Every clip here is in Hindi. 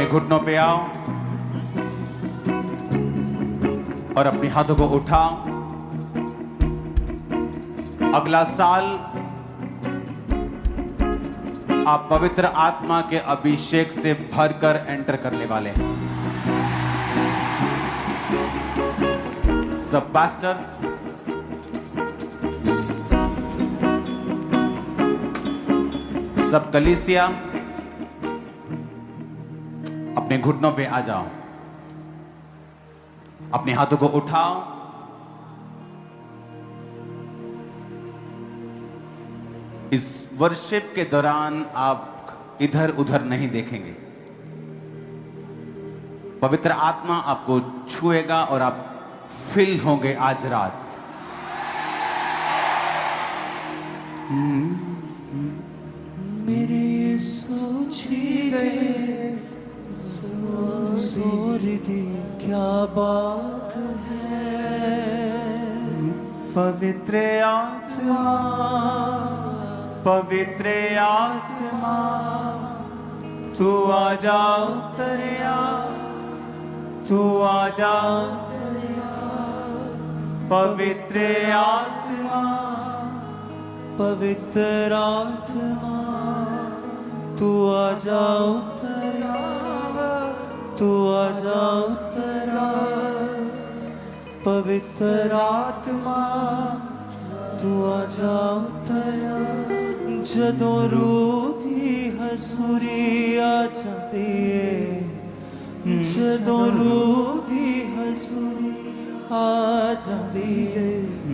घुटनों पे आओ और अपने हाथों को उठाओ। अगला साल आप पवित्र आत्मा के अभिषेक से भरकर एंटर करने वाले हैं। सब पास्टर्स, सब कलीसिया, अपने घुटनों पे आ जाओ, अपने हाथों को उठाओ। इस वर्शिप के दौरान आप इधर उधर नहीं देखेंगे। पवित्र आत्मा आपको छुएगा और आप फिल होंगे आज रात। मेरे सोची गए सोरदी क्या बात है। पवित्र आत्मा, पवित्र आत्मा, तू आजा उतरिया, तू आजा उतरिया। पवित्र आत्मा, पवित्र आत्मा, तू आजा उतरा, तू आजा उतरा। पवित्र आत्मा, तू आजा उतरा। जदों रूह दी हसूरी आ जाती है, जदों रूह दी हसूरी आ जाती है,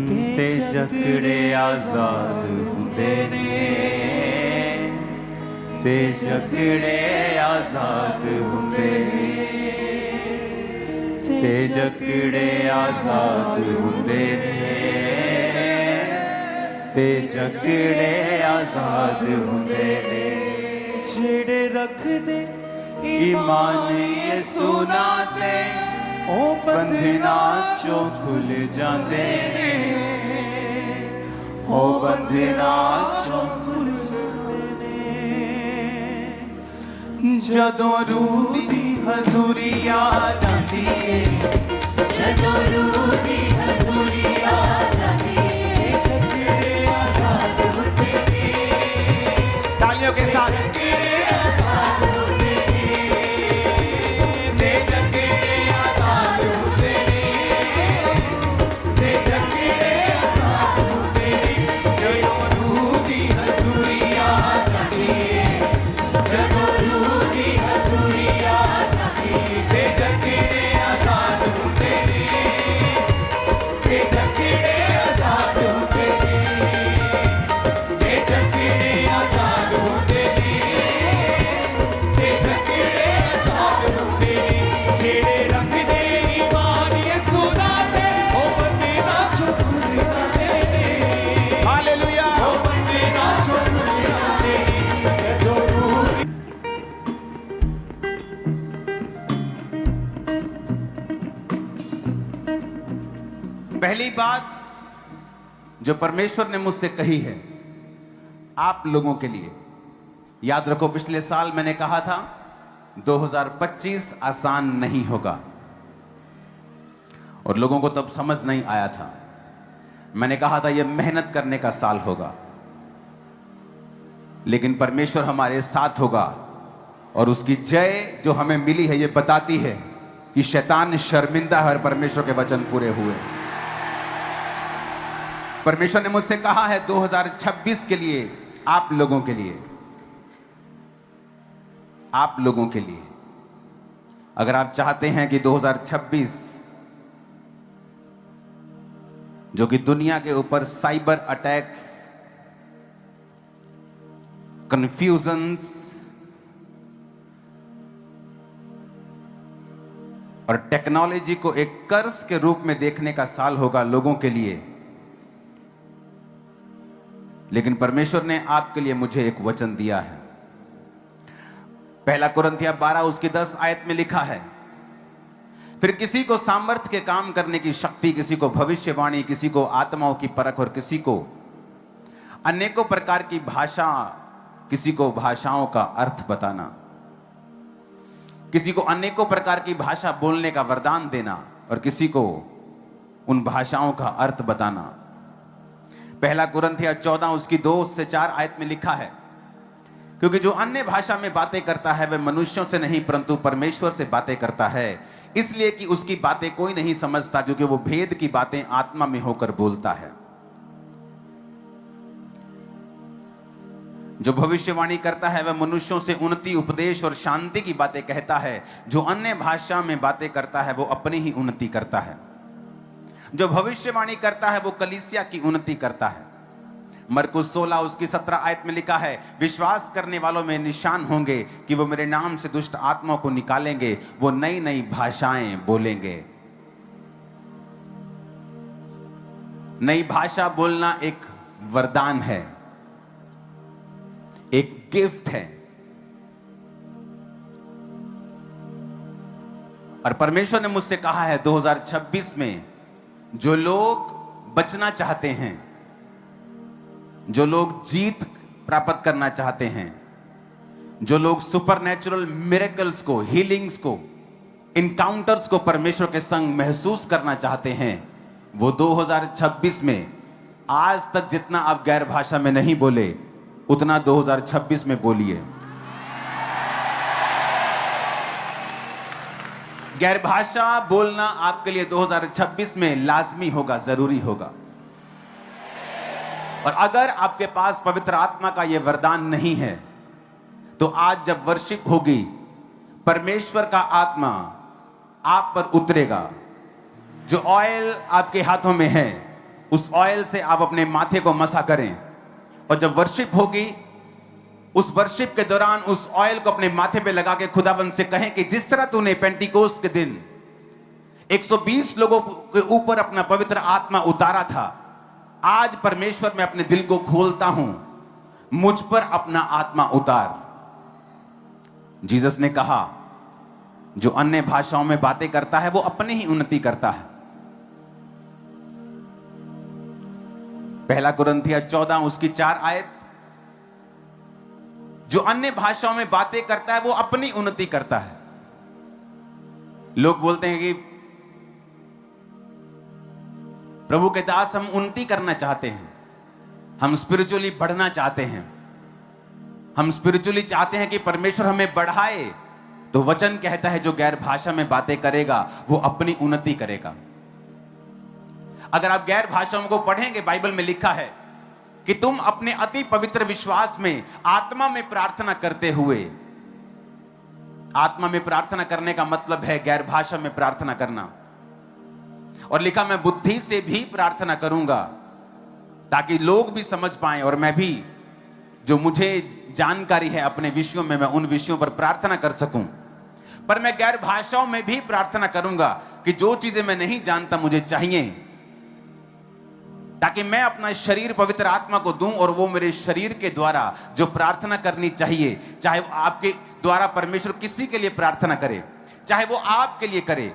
ते जकड़े आजाद हुंदे ने, ते जकड़े आजाद हुंदे ने, ते जकड़े आजाद हुंदे ने, ते जकड़े आजाद हुंदे ने। जेड़े रख दे ईमान यसू नाते ओ बंधनां चों खुल जांदे ने, ओ बंधनां चों खुल जांदे ने। जदों रूह दी हजूरी आ जांदी है, जदों रूह दी हजूरी आ जाती है, जकड़े आजाद होते ने। तालियों के साथ पहली बात जो परमेश्वर ने मुझसे कही है आप लोगों के लिए, याद रखो पिछले साल मैंने कहा था 2025 आसान नहीं होगा और लोगों को तब समझ नहीं आया था। मैंने कहा था यह मेहनत करने का साल होगा, लेकिन परमेश्वर हमारे साथ होगा और उसकी जय जो हमें मिली है यह बताती है कि शैतान शर्मिंदा है और परमेश्वर के वचन पूरे हुए। परमेश्वर ने मुझसे कहा है 2026 के लिए, आप लोगों के लिए, आप लोगों के लिए, अगर आप चाहते हैं कि 2026 जो कि दुनिया के ऊपर साइबर अटैक्स, कंफ्यूजन्स और टेक्नोलॉजी को एक कर्स के रूप में देखने का साल होगा लोगों के लिए, लेकिन परमेश्वर ने आपके लिए मुझे एक वचन दिया है। पहला कुरिन्थियों 12 उसकी 10 आयत में लिखा है, फिर किसी को सामर्थ्य के काम करने की शक्ति, किसी को भविष्यवाणी, किसी को आत्माओं की परख और किसी को अनेकों प्रकार की भाषा, किसी को भाषाओं का अर्थ बताना। किसी को अनेकों प्रकार की भाषा बोलने का वरदान देना और किसी को उन भाषाओं का अर्थ बताना। पहला कुरिन्थियों 14 उसकी 2 से 4 आयत में लिखा है, क्योंकि जो अन्य भाषा में बातें करता है वह मनुष्यों से नहीं परंतु परमेश्वर से बातें करता है, इसलिए कि उसकी बातें कोई नहीं समझता, क्योंकि वो भेद की बातें आत्मा में होकर बोलता है। जो भविष्यवाणी करता है वह मनुष्यों से उन्नति, उपदेश और शांति की बातें कहता है। जो अन्य भाषा में बातें करता है वो अपनी ही उन्नति करता है। जो भविष्यवाणी करता है वो कलीसिया की उन्नति करता है। मरकुस 16 उसकी 17 आयत में लिखा है, विश्वास करने वालों में निशान होंगे कि वो मेरे नाम से दुष्ट आत्माओं को निकालेंगे, वो नई नई भाषाएं बोलेंगे। नई भाषा बोलना एक वरदान है, एक गिफ्ट है। और परमेश्वर ने मुझसे कहा है 2026 में जो लोग बचना चाहते हैं, जो लोग जीत प्राप्त करना चाहते हैं, जो लोग सुपरनैचुरल मिरेकल्स को, हीलिंग्स को, इनकाउंटर्स को परमेश्वर के संग महसूस करना चाहते हैं, वो 2026 में आज तक जितना आप गैर भाषा में नहीं बोले उतना 2026 में बोलिए। गैर भाषा बोलना आपके लिए 2026 में लाजमी होगा, जरूरी होगा। और अगर आपके पास पवित्र आत्मा का यह वरदान नहीं है तो आज जब वर्शिप होगी, परमेश्वर का आत्मा आप पर उतरेगा। जो ऑयल आपके हाथों में है उस ऑयल से आप अपने माथे को मसा करें, और जब वर्शिप होगी उस वर्शिप के दौरान उस ऑयल को अपने माथे पे लगा के खुदाबंद से कहें कि जिस तरह तूने पेंटिकोस्ट के दिन 120 लोगों के ऊपर अपना पवित्र आत्मा उतारा था, आज परमेश्वर मैं अपने दिल को खोलता हूं, मुझ पर अपना आत्मा उतार। जीसस ने कहा जो अन्य भाषाओं में बातें करता है वो अपनी ही उन्नति करता है। पहला कुरिन्थियों 14 उसकी 4 आयत, जो अन्य भाषाओं में बातें करता है वो अपनी उन्नति करता है। लोग बोलते हैं कि प्रभु के दास हम उन्नति करना चाहते हैं, हम स्पिरिचुअली बढ़ना चाहते हैं, हम स्पिरिचुअली चाहते हैं कि परमेश्वर हमें बढ़ाए। तो वचन कहता है जो गैर भाषा में बातें करेगा वो अपनी उन्नति करेगा। अगर आप गैर भाषाओं को पढ़ेंगे, बाइबल में लिखा है कि तुम अपने अति पवित्र विश्वास में आत्मा में प्रार्थना करते हुए, आत्मा में प्रार्थना करने का मतलब है गैर भाषा में प्रार्थना करना। और लिखा मैं बुद्धि से भी प्रार्थना करूंगा ताकि लोग भी समझ पाएं और मैं भी जो मुझे जानकारी है अपने विषयों में मैं उन विषयों पर प्रार्थना कर सकूं। पर मैं गैर भाषाओं में भी प्रार्थना करूंगा कि जो चीजें मैं नहीं जानता मुझे चाहिए, ताकि मैं अपना शरीर पवित्र आत्मा को दूं और वो मेरे शरीर के द्वारा जो प्रार्थना करनी चाहिए, चाहे वो आपके द्वारा परमेश्वर किसी के लिए प्रार्थना करे, चाहे वो आपके लिए करे,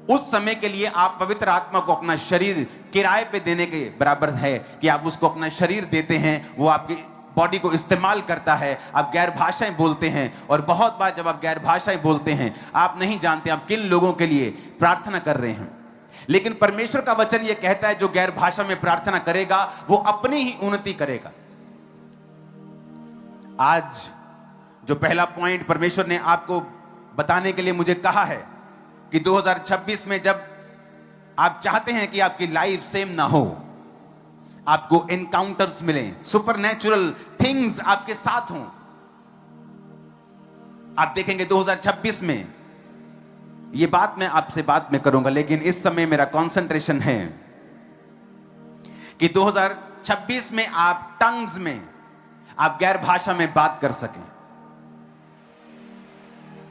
उस समय के लिए आप पवित्र आत्मा को अपना शरीर किराए पे देने के बराबर है कि आप उसको अपना शरीर देते हैं, वो आपकी बॉडी को इस्तेमाल करता है। आप गैर भाषाएं बोलते हैं और बहुत बार जब आप गैर भाषाएं बोलते हैं आप नहीं जानते आप किन लोगों के लिए प्रार्थना कर रहे हैं। लेकिन परमेश्वर का वचन यह कहता है जो गैर भाषा में प्रार्थना करेगा वो अपनी ही उन्नति करेगा। आज जो पहला पॉइंट परमेश्वर ने आपको बताने के लिए मुझे कहा है कि 2026 में जब आप चाहते हैं कि आपकी लाइफ सेम ना हो, आपको एनकाउंटर्स मिलें, सुपरनैचुरल थिंग्स आपके साथ हों, आप देखेंगे 2026 में, ये बात मैं आपसे बाद में करूंगा, लेकिन इस समय मेरा कंसंट्रेशन है कि 2026 में आप टंग्स में, आप गैर भाषा में बात कर सकें।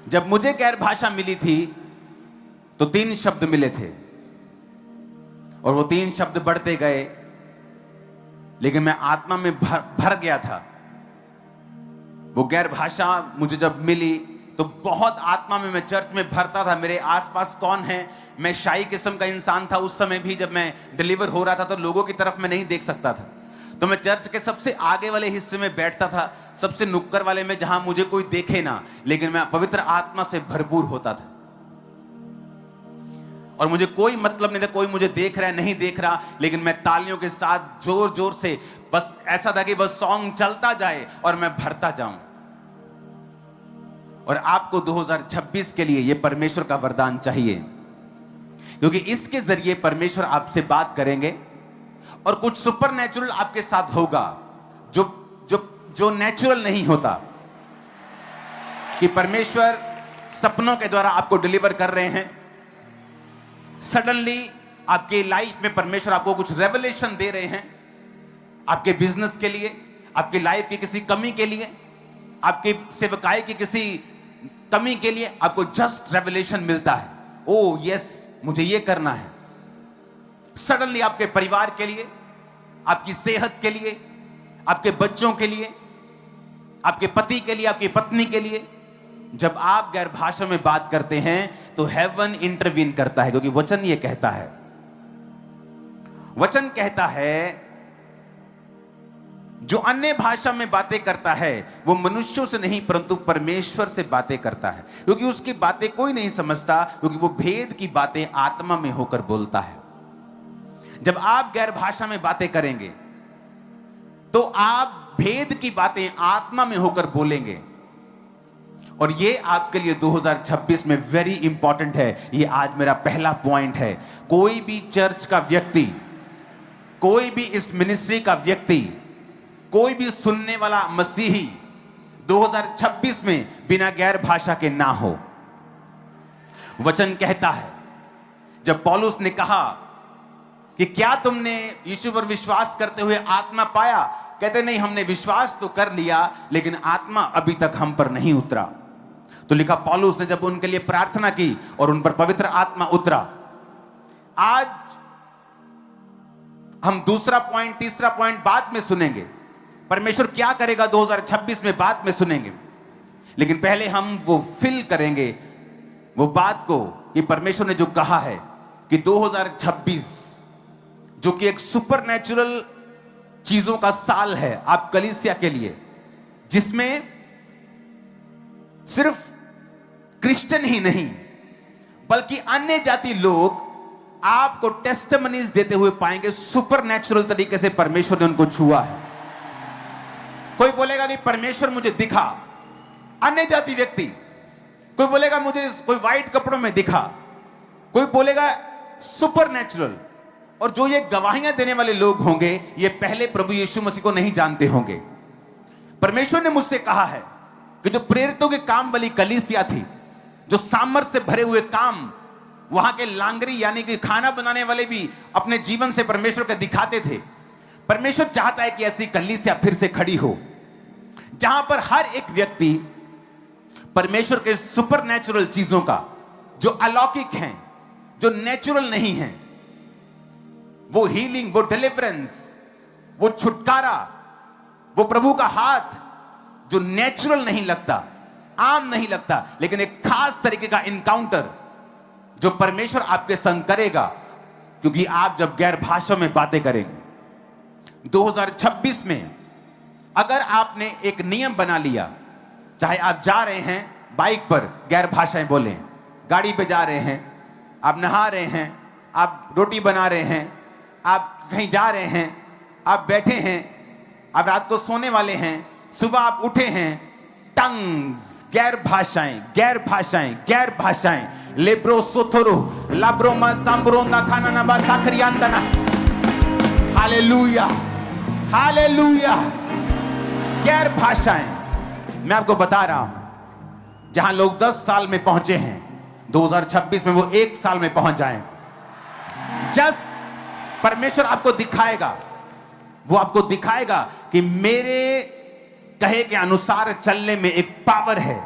जब मुझे गैर भाषा मिली थी तो 3 शब्द मिले थे और वो 3 शब्द बढ़ते गए, लेकिन मैं आत्मा में भर गया था। वो गैर भाषा मुझे जब मिली तो बहुत आत्मा में मैं चर्च में भरता था। मेरे आसपास कौन है, मैं शाही किस्म का इंसान था उस समय भी। जब मैं डिलीवर हो रहा था तो लोगों की तरफ मैं नहीं देख सकता था, तो मैं चर्च के सबसे आगे वाले हिस्से में बैठता था, सबसे नुक्कड़ वाले में, जहां मुझे कोई देखे ना, लेकिन मैं पवित्र आत्मा से भरपूर होता था और मुझे कोई मतलब नहीं था कोई मुझे देख रहा है नहीं देख रहा, लेकिन मैं तालियों के साथ जोर जोर से, बस ऐसा था कि बस सॉन्ग चलता जाए और मैं भरता जाऊं। और आपको 2026 के लिए यह परमेश्वर का वरदान चाहिए, क्योंकि इसके जरिए परमेश्वर आपसे बात करेंगे और कुछ सुपरनैचुरल आपके साथ होगा जो जो जो नेचुरल नहीं होता, कि परमेश्वर सपनों के द्वारा आपको डिलीवर कर रहे हैं। सडनली आपके लाइफ में परमेश्वर आपको कुछ रेवलेशन दे रहे हैं, आपके बिजनेस के लिए, आपकी लाइफ की किसी कमी के लिए, आपकी सेवकाई की किसी कमी के लिए आपको जस्ट रेवलेशन मिलता है। ओ यस, मुझे ये करना है। सडनली आपके परिवार के लिए, आपकी सेहत के लिए, आपके बच्चों के लिए, आपके पति के लिए, आपकी पत्नी के लिए, जब आप गैर भाषा में बात करते हैं तो हेवन इंटरवीन करता है, क्योंकि वचन ये कहता है, वचन कहता है जो अन्य भाषा में बातें करता है वो मनुष्यों से नहीं परंतु परमेश्वर से बातें करता है, क्योंकि उसकी बातें कोई नहीं समझता, क्योंकि वो भेद की बातें आत्मा में होकर बोलता है। जब आप गैर भाषा में बातें करेंगे तो आप भेद की बातें आत्मा में होकर बोलेंगे, और ये आपके लिए 2026 में वेरी इंपॉर्टेंट है। ये आज मेरा पहला पॉइंट है। कोई भी चर्च का व्यक्ति, कोई भी इस मिनिस्ट्री का व्यक्ति, कोई भी सुनने वाला मसीही 2026 में बिना गैर भाषा के ना हो। वचन कहता है, जब पौलुस ने कहा कि क्या तुमने यीशु पर विश्वास करते हुए आत्मा पाया, कहते नहीं, हमने विश्वास तो कर लिया लेकिन आत्मा अभी तक हम पर नहीं उतरा। तो लिखा, पौलुस ने जब उनके लिए प्रार्थना की और उन पर पवित्र आत्मा उतरा। आज हम दूसरा पॉइंट, तीसरा पॉइंट बाद में सुनेंगे, परमेश्वर क्या करेगा 2026 में बाद में सुनेंगे, लेकिन पहले हम वो फिल करेंगे वो बात को कि परमेश्वर ने जो कहा है कि 2026 जो कि एक सुपरनैचुरल चीजों का साल है आप कलीसिया के लिए, जिसमें सिर्फ क्रिश्चियन ही नहीं बल्कि अन्य जाति लोग आपको टेस्टिमनीज देते हुए पाएंगे, सुपरनैचुरल तरीके से परमेश्वर ने उनको छुआ है। कोई बोलेगा कि परमेश्वर मुझे दिखा, अन्य जाति व्यक्ति, कोई बोलेगा मुझे कोई व्हाइट कपड़ों में दिखा, कोई बोलेगा सुपरनैचुरल। और जो ये गवाहियां देने वाले लोग होंगे ये पहले प्रभु यीशु मसीह को नहीं जानते होंगे। परमेश्वर ने मुझसे कहा है कि जो प्रेरितों के काम वाली कलीसिया थी, जो सामर्थ्य से भरे हुए काम वहां के लांगरी यानी कि खाना बनाने वाले भी अपने जीवन से परमेश्वर को दिखाते थे, परमेश्वर चाहता है कि ऐसी कलीसिया फिर से खड़ी हो जहां पर हर एक व्यक्ति परमेश्वर के सुपरनैचुरल चीजों का, जो अलौकिक हैं, जो नेचुरल नहीं हैं, वो हीलिंग, वो डिलीवरेंस, वो छुटकारा, वो प्रभु का हाथ जो नेचुरल नहीं लगता, आम नहीं लगता, लेकिन एक खास तरीके का इनकाउंटर जो परमेश्वर आपके संग करेगा, क्योंकि आप जब गैर भाषा में बातें करेंगे। 2026 में अगर आपने एक नियम बना लिया, चाहे आप जा रहे हैं बाइक पर गैर भाषाएं बोलें, गाड़ी पे जा रहे हैं, आप नहा रहे हैं, आप रोटी बना रहे हैं, आप कहीं जा रहे हैं, आप बैठे हैं, आप रात को सोने वाले हैं, सुबह आप उठे हैं, टंग्स, गैर भाषाएं, गैर भाषाएं, गैर भाषाएं, लेब्रो सोथोरो लाब्रोमा सांब्रोना खाना ना बा साखरियांदना। Hallelujah, hallelujah. गैर भाषाएं, मैं आपको बता रहा हूं, जहां लोग 10 साल में पहुंचे हैं, 2026 में वो 1 साल में पहुंच जाएं। जस्ट परमेश्वर आपको दिखाएगा, वो आपको दिखाएगा कि मेरे कहे के अनुसार चलने में एक पावर है,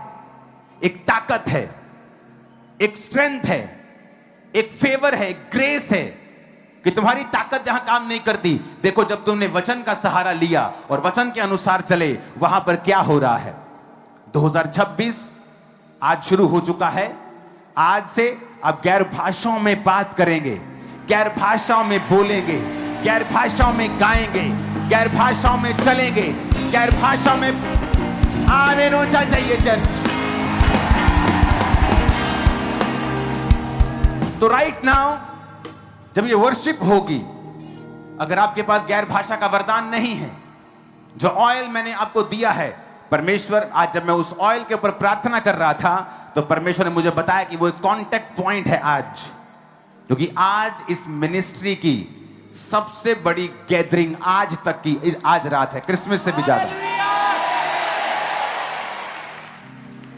एक ताकत है, एक स्ट्रेंथ है, एक फेवर है, एक ग्रेस है, कि तुम्हारी ताकत जहां काम नहीं करती, देखो जब तुमने वचन का सहारा लिया और वचन के अनुसार चले, वहां पर क्या हो रहा है। 2026 आज शुरू हो चुका है। आज से आप गैर भाषाओं में बात करेंगे, गैर भाषाओं में बोलेंगे, गैर भाषाओं में गाएंगे, गैर भाषाओं में चलेंगे, गैर भाषा में आने रोचा चाहिए चर्च। तो राइट नाउ जब ये वर्शिप होगी, अगर आपके पास गैर भाषा का वरदान नहीं है, जो ऑयल मैंने आपको दिया है, परमेश्वर, आज जब मैं उस ऑयल के ऊपर प्रार्थना कर रहा था तो परमेश्वर ने मुझे बताया कि वो एक कांटेक्ट पॉइंट है आज, क्योंकि आज इस मिनिस्ट्री की सबसे बड़ी गैदरिंग आज तक की आज रात है, क्रिसमस से भी ज्यादा।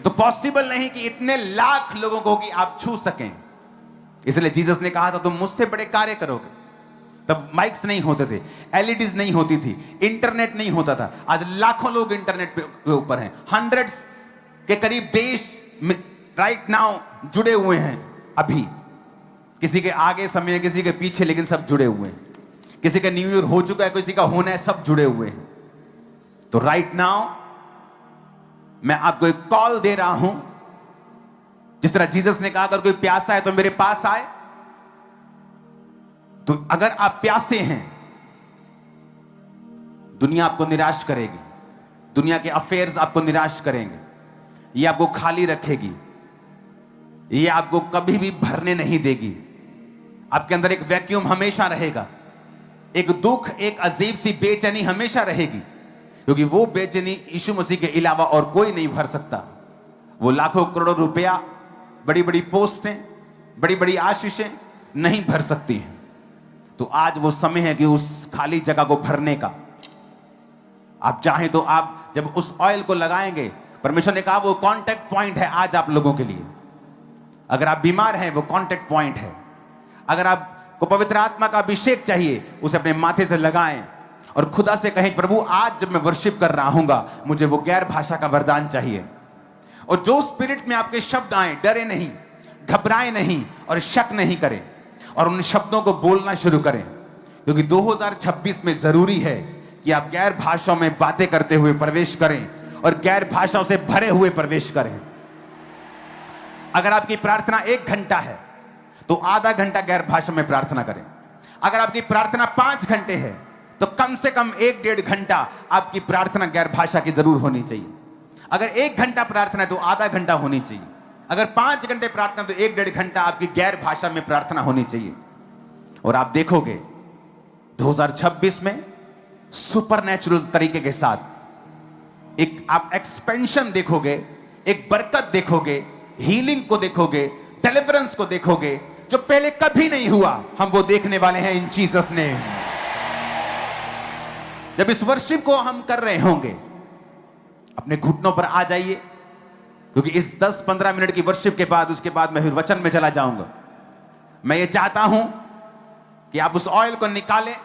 तो पॉसिबल नहीं कि इतने लाख लोगों को कि आप छू सकें, इसलिए जीसस ने कहा था तुम मुझसे बड़े कार्य करोगे। तब माइक्स नहीं होते थे, एलईडीज नहीं होती थी, इंटरनेट नहीं होता था। आज लाखों लोग इंटरनेट के ऊपर हैं, हंड्रेड्स के करीब देश राइट नाउ जुड़े हुए हैं। अभी किसी के आगे समय, किसी के पीछे, लेकिन सब जुड़े हुए हैं। किसी का न्यू ईयर हो चुका है, किसी का होना है, सब जुड़े हुए हैं। तो राइट नाउ मैं आपको एक कॉल दे रहा हूं, जिस तरह जीसस ने कहा अगर कोई प्यासा है तो मेरे पास आए। तो अगर आप प्यासे हैं, दुनिया आपको निराश करेगी, दुनिया के अफेयर्स आपको निराश करेंगे, ये आपको खाली रखेगी, ये आपको कभी भी भरने नहीं देगी। आपके अंदर एक वैक्यूम हमेशा रहेगा, एक दुख, एक अजीब सी बेचैनी हमेशा रहेगी, क्योंकि वो बेचैनी यीशु मसीह के अलावा और कोई नहीं भर सकता। वो लाखों करोड़ों रुपया, बड़ी बड़ी पोस्टें, बड़ी बड़ी आशीषें नहीं भर सकती हैं। तो आज वो समय है कि उस खाली जगह को भरने का। आप चाहें तो आप जब उस ऑयल को लगाएंगे, परमेश्वर ने कहा वो कांटेक्ट पॉइंट है आज आप लोगों के लिए। अगर आप बीमार हैं, वो कांटेक्ट पॉइंट है। अगर आपको पवित्र आत्मा का अभिषेक चाहिए, उसे अपने माथे से लगाएं और खुदा से कहें प्रभु आज जब मैं वर्शिप कर रहा हूंगा, मुझे वो गैर भाषा का वरदान चाहिए। और जो स्पिरिट में आपके शब्द आए, डरे नहीं, घबराए नहीं और शक नहीं करें, और उन शब्दों को बोलना शुरू करें, क्योंकि 2026 में जरूरी है कि आप गैर भाषाओं में बातें करते हुए प्रवेश करें और गैर भाषाओं से भरे हुए प्रवेश करें। अगर आपकी प्रार्थना 1 घंटा है तो आधा घंटा गैर भाषा में प्रार्थना करें। अगर आपकी प्रार्थना 5 घंटे है तो कम से कम 1-1.5 घंटा आपकी प्रार्थना गैर भाषा की जरूर होनी चाहिए। अगर 1 घंटा प्रार्थना है तो आधा घंटा होनी चाहिए। अगर 5 घंटे प्रार्थना तो 1-1.5 घंटा आपकी गैर भाषा में प्रार्थना होनी चाहिए। और आप देखोगे 2026 में सुपरनैचुरल तरीके के साथ एक आप एक्सपेंशन देखोगे, एक बरकत देखोगे, हीलिंग को देखोगे, डिलीवरेंस को देखोगे, जो पहले कभी नहीं हुआ। हम वो देखने वाले हैं इन जीसस ने। जब इस वर्शिप को हम कर रहे होंगे, अपने घुटनों पर आ जाइए, क्योंकि इस 10-15 मिनट की वर्शिप के बाद, उसके बाद मैं फिर वचन में चला जाऊंगा। मैं ये चाहता हूं कि आप उस ऑयल को निकालें,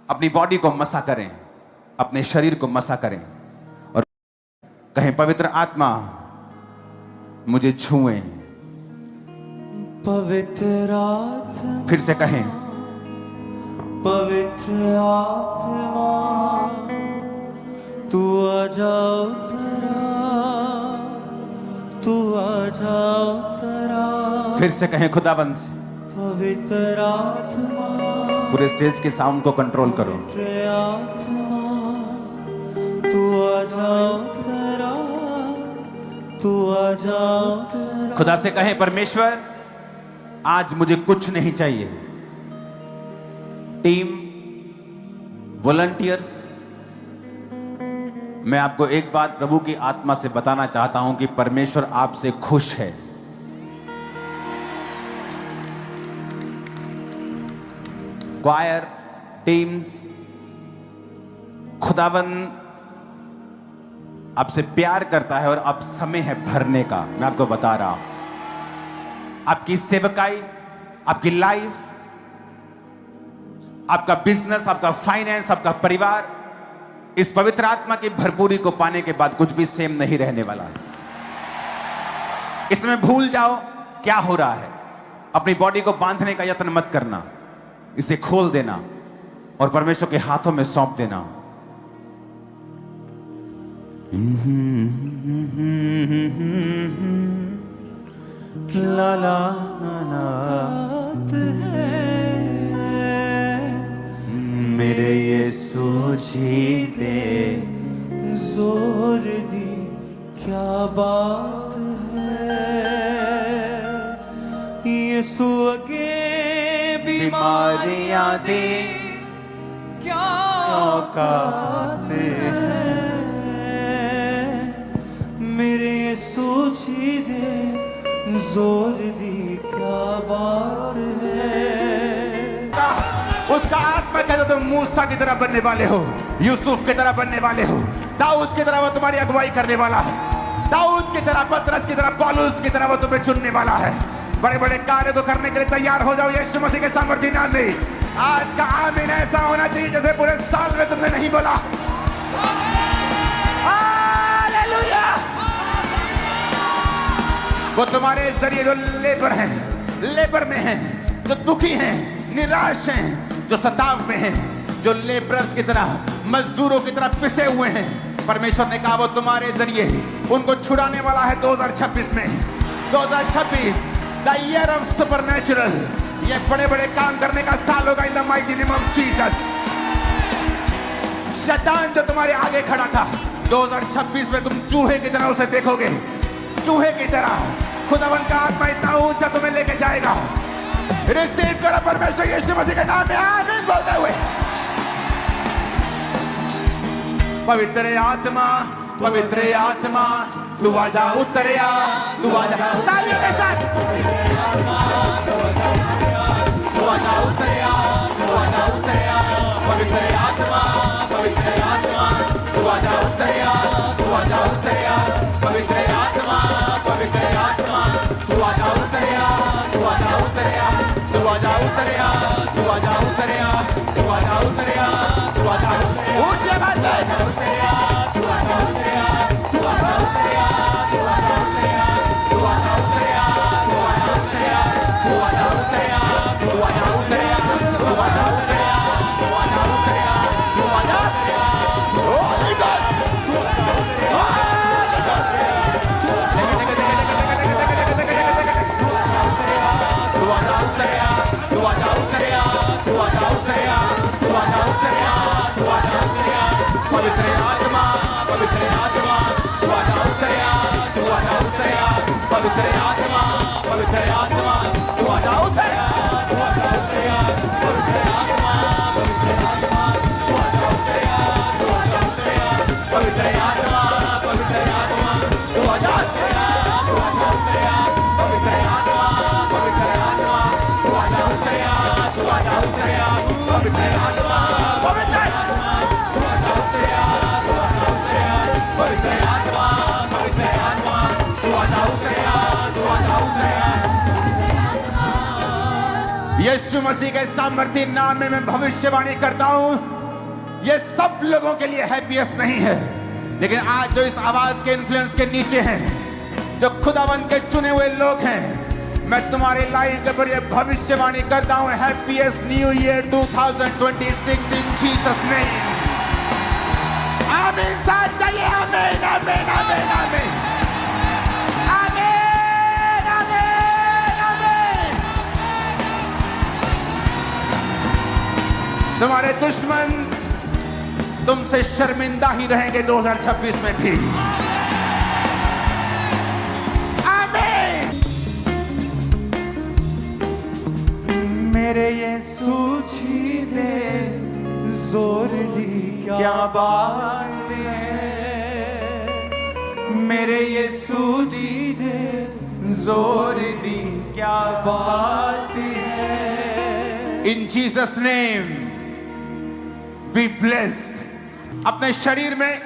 अपनी बॉडी को मसा करें, अपने शरीर को मसा करें और कहें पवित्र आत्मा मुझे छुएं। पवित्र आत्मा, फिर से कहें पवित्र आत्मा तू आ जाओ तेरा, तू आ जाओ तेरा। फिर से कहें खुदाबंद से। पवित्र आत्मा, पूरे स्टेज के साउंड को कंट्रोल करो। पवित्र आत्मा तू आ जाओ तेरा, तू आ जाओ तेरा। खुदा से कहें परमेश्वर आज मुझे कुछ नहीं चाहिए। टीम, वॉलंटियर्स, मैं आपको एक बात प्रभु की आत्मा से बताना चाहता हूं कि परमेश्वर आपसे खुश है। क्वायर, टीम्स, खुदाबंद आपसे प्यार करता है और अब समय है भरने का। मैं आपको बता रहा हूं, आपकी सेवकाई, आपकी लाइफ, आपका बिजनेस, आपका फाइनेंस, आपका परिवार इस पवित्र आत्मा की भरपूरी को पाने के बाद कुछ भी सेम नहीं रहने वाला। इसमें भूल जाओ क्या हो रहा है। अपनी बॉडी को बांधने का यत्न मत करना, इसे खोल देना और परमेश्वर के हाथों में सौंप देना। ला ला ला ला। मेरे यीशु जी दे जोर दी क्या बात है। यीशु अगे बीमारियां दी क्या औकात है। मेरे यीशु जी दे जोर दी क्या बात है। उसका आत्मा कहता तुम मूसा की तरह बनने वाले हो, यूसुफ की तरह बनने वाले हो, दाऊद की तरह वो तुम्हारी अगुवाई करने वाला है, दाऊद की तरह, पतरस की तरह, पौलुस की तरह वो तुम्हें चुनने वाला है। बड़े बड़े कार्य को करने के लिए तैयार हो जाओ यीशु मसीह के सामर्थ्य नाम में। आज का आमीन ऐसा होना चाहिए जैसे पूरे साल में तुमने नहीं बोला। हालेलुया। वो तुम्हारे जरिए जो लेबर में हैं, जो दुखी हैं, निराश हैं, जो सताव में हैं, जो लेबरर्स की तरह, मजदूरों की तरह पिसे हुए हैं, परमेश्वर ने कहा वो तुम्हारे जरिए उनको छुड़ाने वाला है 2026 में। 2026 द ईयर ऑफ सुपरनैचुरल, ये बड़े बड़े काम करने का साल होगा in the mighty name of Jesus. शैतान जो तुम्हारे आगे खड़ा था, 2026 में तुम चूहे की तरह उसे देखोगे, चूहे की तरह। खुदावंत का आत्मा इतना ऊंचा तुम्हें लेके जाएगा। रिसीव करो परमेश्वर यीशु मसीह के नाम में आमीन बोलते हुए। पवित्र आत्मा, पवित्र आत्मा, तू आजा उतरिया, तू आजा। तालियों के साथ तू आजा उतरिया, तू आजा उतरिया। पवित्र आत्मा, पवित्र आत्मा, तू आजा उतरिया, तू आजा उतरिया। पवित्र आत्मा, पवित्र आत्मा, तू आजा उतरिया, तू आजा उतरिया। तू आजा उतरिया, तू आजा उतरिया, तू आजा उतरिया, तू आजा उतरिया। ऊंची आवाज में उतरिया, तू आजा उतरिया, तू आजा उतरिया, तू आजा उतरिया, तू आजा उतरिया, तू आजा उतरिया, तू आजा उतरिया, तू आजा उतरिया, तू आजा उतरिया, तू आजा उतरिया, तू आजा उतरिया। होली गॉड, होली गॉड, तू आजा उतरिया, तू आजा उतरिया, तू आजा उतरिया, तू आजा उतरिया, तू आजा उतरिया। पवित्र आत्मा, पवित्र आत्मा, तू आजा उतरिया, तू आजा उतरिया। पवित्र आत्मा, पवित्र आत्मा, तू आजा उतरिया, तू आजा उतरिया। पवित्र आत्मा, पवित्र आत्मा, तू आजा उतरिया, तू आजा उतरिया। पवित्र आत्मा, पवित्र आत्मा, तू आजा उतरिया, तू आजा उतरिया। पवित्र आत्मा, पवित्र आत्मा, तू आजा उतरिया, तू आजा उतरिया। पवित्र आत्मा, पवित्र आत्मा, तू आजा उतरिया, तू आजा उतरिया। पवित्र आत्मा, पवित्र आत्मा, तू आजा उतरिया, तू आजा उतरिया। यीशु मसीह के सामर्थ्य नाम में मैं भविष्यवाणी करता हूं, ये सब लोगों के लिए हैप्पीएस्ट नहीं है, लेकिन आज जो इस आवाज के इन्फ्लुएंस के नीचे हैं, जो खुदावंत के चुने हुए लोग हैं, मैं तुम्हारी लाइफ के ऊपर ये भविष्यवाणी करता हूं, हैप्पीएस्ट न्यू ईयर 2026 इन जीसस नेम। आमीन। साथ चाहिए आमीन, आमीन, आमीन, आमीन, आमीन, आमीन, आमीन। तुम्हारे दुश्मन तुमसे शर्मिंदा ही रहेंगे 2026 में भी। आमीन। मेरे यीशु जी दे जोर दी क्या बात है। मेरे यीशु जी दे जोर दी क्या बात है। इन जीसस नेम बी ब्लेस्ड। अपने शरीर में,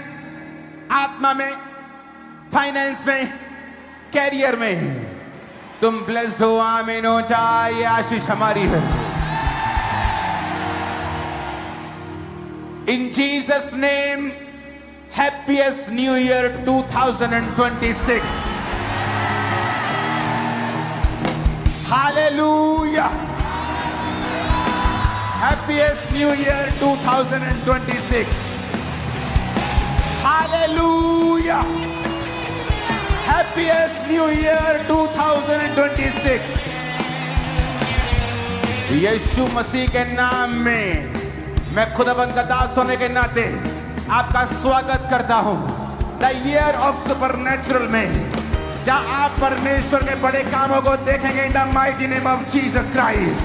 आत्मा में, फाइनेंस में, कैरियर में तुम ब्लेस्ड हो। आमीन हो जाए। ये आशीष हमारी है। इन Jesus name, happiest new year 2026। Hallelujah. Happiest New Year 2026. Hallelujah. Happiest New Year 2026. यीशु मसीह के नाम में मैं खुदाबंद का दास होने के नाते आपका स्वागत करता हूं द ईयर ऑफ सुपरनैचुरल में, जहां आप परमेश्वर के बड़े कामों को देखेंगे in the mighty name of Jesus Christ.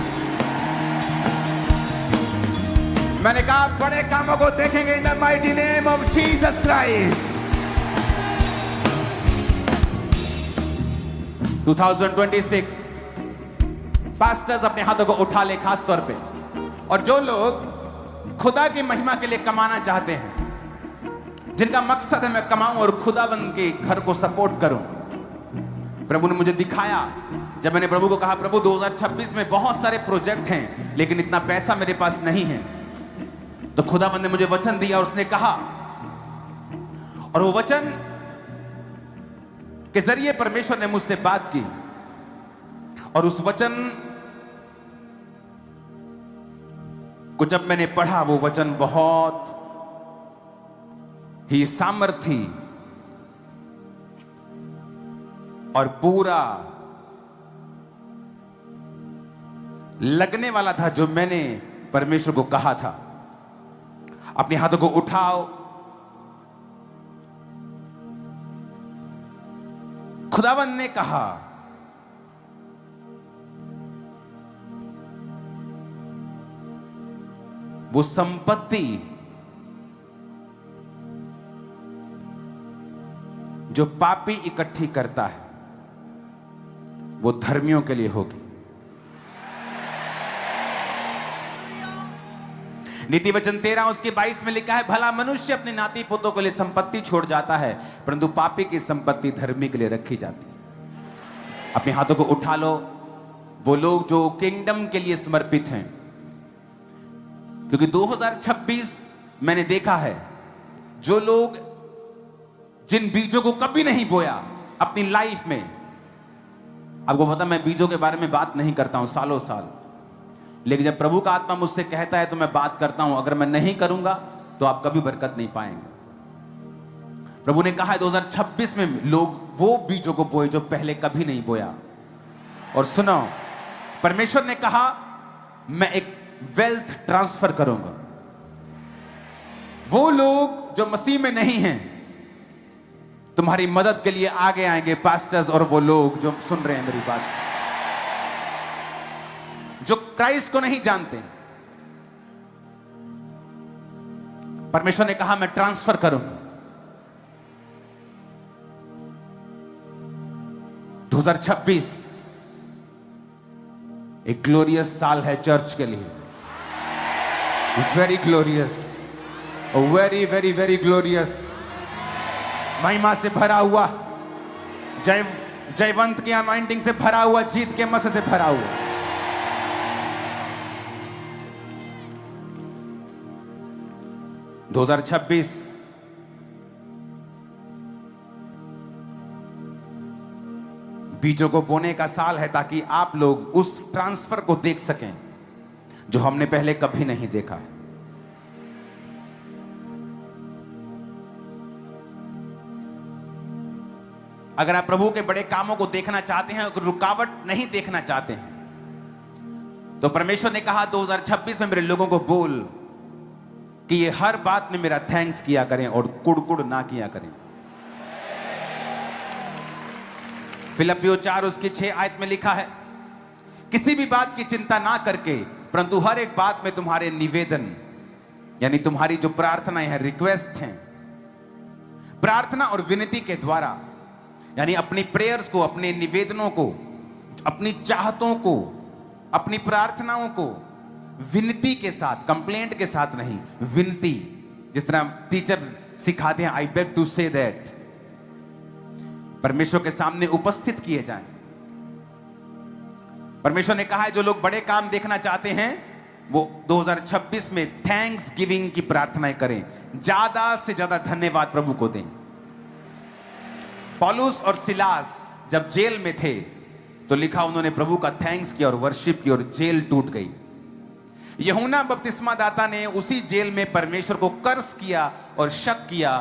मैंने कहा बड़े कामों को देखेंगे in the mighty name of Jesus Christ. 2026 pastors अपने हाथों को उठा ले खास तौर पे, और जो लोग खुदा की महिमा के लिए कमाना चाहते हैं, जिनका मकसद है मैं कमाऊं और खुदाबंद के घर को सपोर्ट करूं। प्रभु ने मुझे दिखाया, जब मैंने प्रभु को कहा प्रभु 2026 में बहुत सारे प्रोजेक्ट हैं लेकिन इतना पैसा मेरे पास नहीं है, तो खुदाबंद ने मुझे वचन दिया और उसने कहा, और वो वचन के जरिए परमेश्वर ने मुझसे बात की, और उस वचन को जब मैंने पढ़ा, वो वचन बहुत ही सामर्थी और पूरा लगने वाला था जो मैंने परमेश्वर को कहा था। अपने हाथों को उठाओ। खुदावंद ने कहा वो संपत्ति जो पापी इकट्ठी करता है वो धर्मियों के लिए होगी। नीति वचन 13 उसके 22 में लिखा है, भला मनुष्य अपने नाती पोतों के लिए संपत्ति छोड़ जाता है, परंतु पापी की संपत्ति धर्मी के लिए रखी जाती है। अपने हाथों को उठा लो। वो लोग जो किंगडम के लिए समर्पित हैं, क्योंकि 2026 मैंने देखा है, जो लोग जिन बीजों को कभी नहीं बोया अपनी लाइफ में, आपको पता मैं बीजों के बारे में बात नहीं करता हूं सालों साल, लेकिन जब प्रभु का आत्मा मुझसे कहता है तो मैं बात करता हूं। अगर मैं नहीं करूंगा तो आप कभी बरकत नहीं पाएंगे। प्रभु ने कहा है 2026 में लोग वो बीजों को बोए जो पहले कभी नहीं बोया। और सुनो, परमेश्वर ने कहा मैं एक वेल्थ ट्रांसफर करूंगा। वो लोग जो मसीह में नहीं हैं तुम्हारी मदद के लिए आगे आएंगे, पास्टर्स और वो लोग जो सुन रहे हैं मेरी बात, जो क्राइस्ट को नहीं जानते। परमेश्वर ने कहा मैं ट्रांसफर करूंगा। 2026 एक ग्लोरियस साल है चर्च के लिए, very glorious, very very very glorious, महिमा से भरा हुआ, जयवंत की अनॉइंटिंग से भरा हुआ, जीत के मसे से भरा हुआ। दो 2026 बीजों को बोने का साल है, ताकि आप लोग उस ट्रांसफर को देख सकें जो हमने पहले कभी नहीं देखा है। अगर आप प्रभु के बड़े कामों को देखना चाहते हैं, रुकावट नहीं देखना चाहते हैं, तो परमेश्वर ने कहा 2026 में मेरे लोगों को बोल कि ये हर बात में मेरा थैंक्स किया करें और कुड़ ना किया करें। फिलिप्पियों 4 उसकी 6 आयत में लिखा है, किसी भी बात की चिंता ना करके परंतु हर एक बात में तुम्हारे निवेदन, यानी तुम्हारी जो प्रार्थनाएं हैं, रिक्वेस्ट हैं, प्रार्थना और विनती के द्वारा, यानी अपनी प्रेयर्स को, अपने निवेदनों को, अपनी चाहतों को, अपनी प्रार्थनाओं को विनती के साथ, कंप्लेंट के साथ नहीं, विनती, जिस तरह टीचर सिखाते हैं, I beg to say that, परमेश्वर के सामने उपस्थित किए जाएं। परमेश्वर ने कहा है जो लोग बड़े काम देखना चाहते हैं वो 2026 में थैंक्स गिविंग की प्रार्थनाएं करें, ज्यादा से ज्यादा धन्यवाद प्रभु को दें। पौलुस और सिलास जब जेल में थे तो लिखा उन्होंने प्रभु का थैंक्स किया और वर्शिप की और जेल टूट गई। यूहन्ना बपतिस्मा दाता ने उसी जेल में परमेश्वर को कर्स किया और शक किया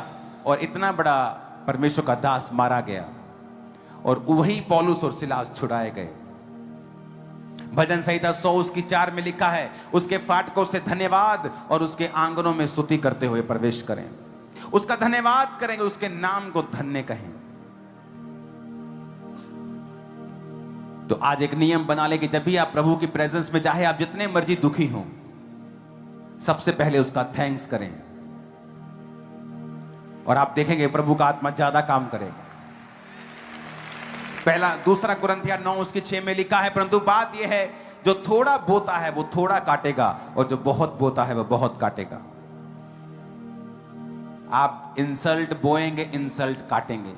और इतना बड़ा परमेश्वर का दास मारा गया और वही पौलुस और सिलास छुड़ाए गए। भजन संहिता 100 उसकी 4 में लिखा है, उसके फाटकों से धन्यवाद और उसके आंगनों में स्तुति करते हुए प्रवेश करें। उसका धन्यवाद करेंगे, उसके नाम को धन्य कहें। तो आज एक नियम बना ले कि जब भी आप प्रभु की प्रेजेंस में, चाहे आप जितने मर्जी दुखी हों, सबसे पहले उसका थैंक्स करें और आप देखेंगे प्रभु का आत्मा ज्यादा काम करेगा। पहला दूसरा कुरिन्थियों 9 उसकी 6 में लिखा है, परंतु बात यह है जो थोड़ा बोता है वो थोड़ा काटेगा और जो बहुत बोता है वो बहुत काटेगा। आप इंसल्ट बोएंगे, इंसल्ट काटेंगे।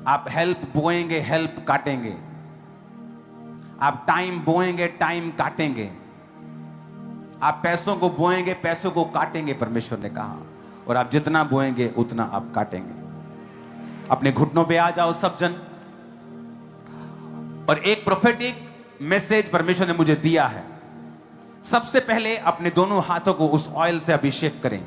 आप हेल्प बोएंगे, हेल्प काटेंगे। आप टाइम बोएंगे, टाइम काटेंगे। आप पैसों को बोएंगे, पैसों को काटेंगे, परमेश्वर ने कहा। और आप जितना बोएंगे उतना आप काटेंगे। अपने घुटनों पे आ जाओ सब जन। और एक प्रोफेटिक मैसेज परमेश्वर ने मुझे दिया है। सबसे पहले अपने दोनों हाथों को उस ऑयल से अभिषेक करें।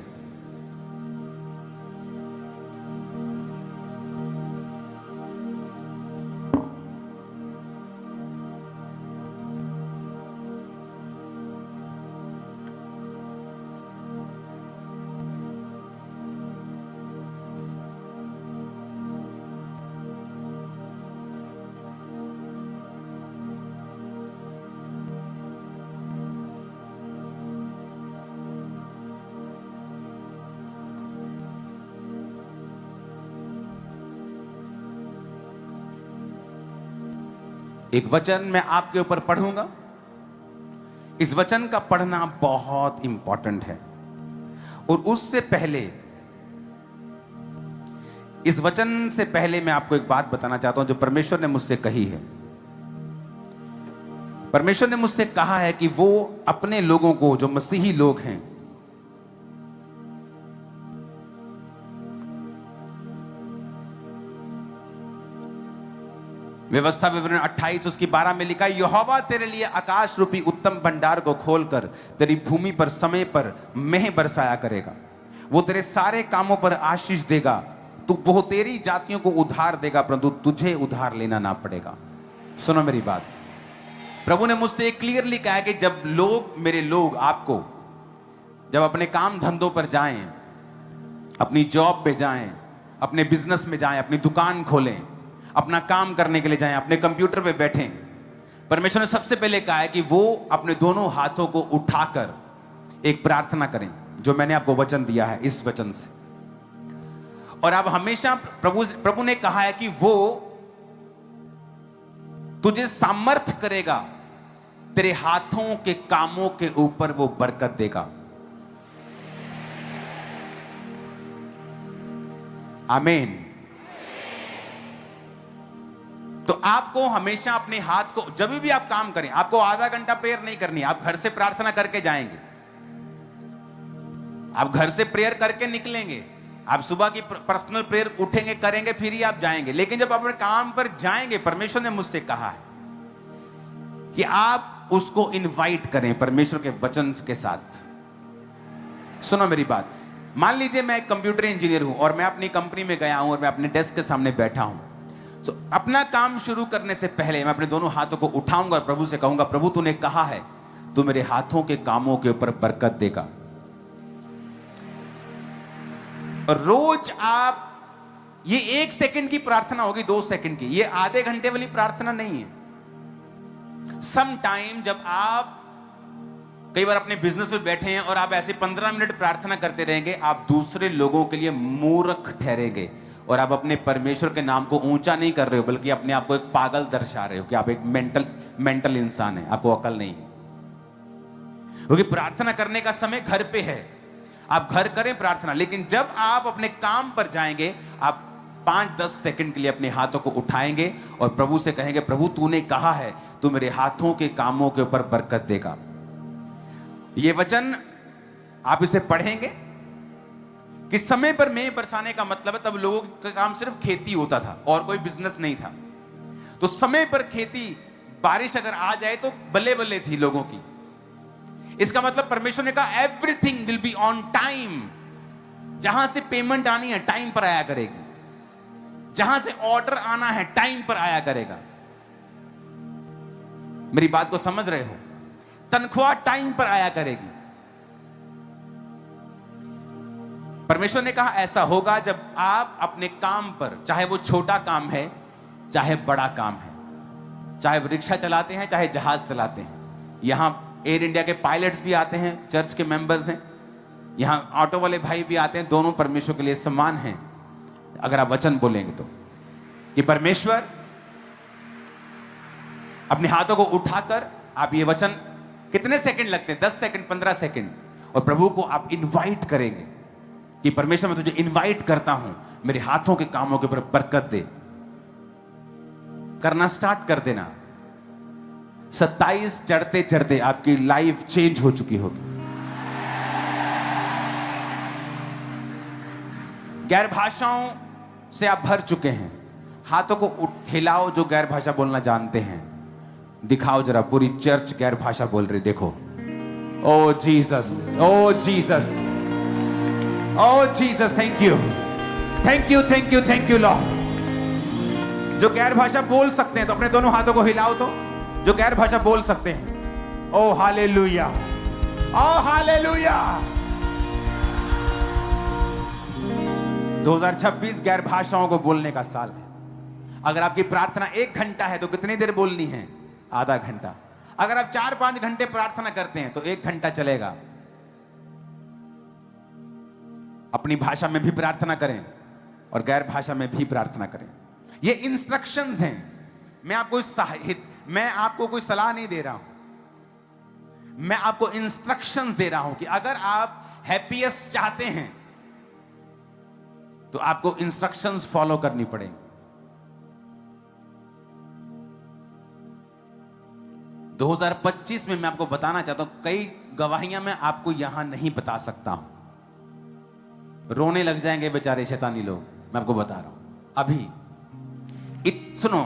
एक वचन मैं आपके ऊपर पढ़ूंगा। इस वचन का पढ़ना बहुत इंपॉर्टेंट है। और उससे पहले, इस वचन से पहले मैं आपको एक बात बताना चाहता हूं जो परमेश्वर ने मुझसे कही है। परमेश्वर ने मुझसे कहा है कि वो अपने लोगों को, जो मसीही लोग हैं, व्यवस्था विवरण 28 उसकी 12 में लिखा है, यहोवा तेरे लिए आकाश रूपी उत्तम भंडार को खोलकर तेरी भूमि पर समय पर मेंह बरसाया करेगा। वो तेरे सारे कामों पर आशीष देगा। तू बहुतेरी जातियों को उधार देगा, परंतु तुझे उधार लेना ना पड़ेगा। सुनो मेरी बात। प्रभु ने मुझसे क्लियरली कहा है कि जब लोग, मेरे लोग, आपको जब अपने काम धंधों पर जाएं, अपनी जॉब पे जाएं, अपने बिजनेस में जाएं, अपनी दुकान खोलें, अपना काम करने के लिए जाएं, अपने कंप्यूटर पे बैठें, परमेश्वर ने सबसे पहले कहा है कि वो अपने दोनों हाथों को उठाकर एक प्रार्थना करें, जो मैंने आपको वचन दिया है इस वचन से। और आप हमेशा, प्रभु ने कहा है कि वो तुझे सामर्थ करेगा, तेरे हाथों के कामों के ऊपर वो बरकत देगा। आमीन। तो आपको हमेशा अपने हाथ को, जब भी आप काम करें, आपको आधा घंटा प्रेयर नहीं करनी। आप घर से प्रार्थना करके जाएंगे, आप घर से प्रेयर करके निकलेंगे, आप सुबह की पर्सनल प्रेयर उठेंगे, करेंगे, फिर ही आप जाएंगे। लेकिन जब अपने काम पर जाएंगे, परमेश्वर ने मुझसे कहा है कि आप उसको इनवाइट करें परमेश्वर के वचन के साथ। सुनो मेरी बात। मान लीजिए मैं एक कंप्यूटर इंजीनियर हूं और मैं अपनी कंपनी में गया हूं और मैं अपने डेस्क के सामने बैठा हूं। तो अपना काम शुरू करने से पहले मैं अपने दोनों हाथों को उठाऊंगा और प्रभु से कहूंगा, प्रभु तूने कहा है तू मेरे हाथों के कामों के ऊपर बरकत देगा। और रोज आप, ये 1 सेकंड की प्रार्थना होगी, 2 सेकंड की, ये आधे घंटे वाली प्रार्थना नहीं है। सम टाइम जब आप कई बार अपने बिजनेस में बैठे हैं और आप ऐसे 15 मिनट प्रार्थना करते रहेंगे, आप दूसरे लोगों के लिए मूर्ख ठहरेंगे और आप अपने परमेश्वर के नाम को ऊंचा नहीं कर रहे हो, बल्कि अपने आप को एक पागल दर्शा रहे हो कि आप एक मेंटल इंसान है, आपको अकल नहीं है। क्योंकि प्रार्थना करने का समय घर पे है, आप घर करें प्रार्थना, लेकिन जब आप अपने काम पर जाएंगे, आप 5-10 सेकंड के लिए अपने हाथों को उठाएंगे और प्रभु से कहेंगे, प्रभु तूने कहा है तू मेरे हाथों के कामों के ऊपर बरकत देगा। ये वचन आप इसे पढ़ेंगे कि समय पर मेंह बरसाने का मतलब है, तब लोगों का काम सिर्फ खेती होता था और कोई बिजनेस नहीं था। तो समय पर खेती, बारिश अगर आ जाए तो बल्ले बल्ले थी लोगों की। इसका मतलब परमेश्वर ने कहा everything will be on time. जहां से पेमेंट आनी है टाइम पर आया करेगी, जहां से ऑर्डर आना है टाइम पर आया करेगा। मेरी बात को समझ रहे हो? तनख्वाह टाइम पर आया करेगी। परमेश्वर ने कहा ऐसा होगा जब आप अपने काम पर, चाहे वो छोटा काम है चाहे बड़ा काम है, चाहे वो रिक्शा चलाते हैं चाहे जहाज चलाते हैं, यहां एयर इंडिया के पायलट्स भी आते हैं, चर्च के मेंबर्स हैं, यहां ऑटो वाले भाई भी आते हैं, दोनों परमेश्वर के लिए समान हैं। अगर आप वचन बोलेंगे तो कि परमेश्वर, अपने हाथों को उठाकर आप ये वचन, कितने सेकंड लगते हैं? 10 सेकंड, 15 सेकंड, और प्रभु को आप इनवाइट करेंगे कि परमेश्वर मैं तुझे इनवाइट करता हूं, मेरे हाथों के कामों के ऊपर बरकत दे। करना स्टार्ट कर देना। 27 चढ़ते चढ़ते आपकी लाइफ चेंज हो चुकी होगी। गैर भाषाओं से आप भर चुके हैं। हाथों को हिलाओ जो गैर भाषा बोलना जानते हैं, दिखाओ जरा, पूरी चर्च गैर भाषा बोल रही, देखो। Oh Jesus, oh Jesus, oh Jesus, thank you, thank you, thank you, thank you Lord. जो गैर भाषा बोल सकते हैं तो अपने दोनों हाथों को हिलाओ तो, जो गैर भाषा बोल सकते हैं। ओ हालेलुया, ओ हालेलुया। 2026 गैर भाषाओं को बोलने का साल है। अगर आपकी प्रार्थना 1 घंटा है तो कितनी देर बोलनी है? आधा घंटा। अगर आप 4-5 घंटे प्रार्थना करते हैं तो 1 घंटा चलेगा। अपनी भाषा में भी प्रार्थना करें और गैर भाषा में भी प्रार्थना करें। ये इंस्ट्रक्शंस हैं। मैं आपको कोई सलाह नहीं दे रहा हूं, मैं आपको इंस्ट्रक्शंस दे रहा हूं कि अगर आप हैप्पीएस्ट चाहते हैं तो आपको इंस्ट्रक्शंस फॉलो करनी पड़ेंगी। 2025 में मैं आपको बताना चाहता हूं, कई गवाहियां मैं आपको यहां नहीं बता सकता हूं, रोने लग जाएंगे बेचारे शैतानी लोग, मैं आपको बता रहा हूं अभी। सुनो,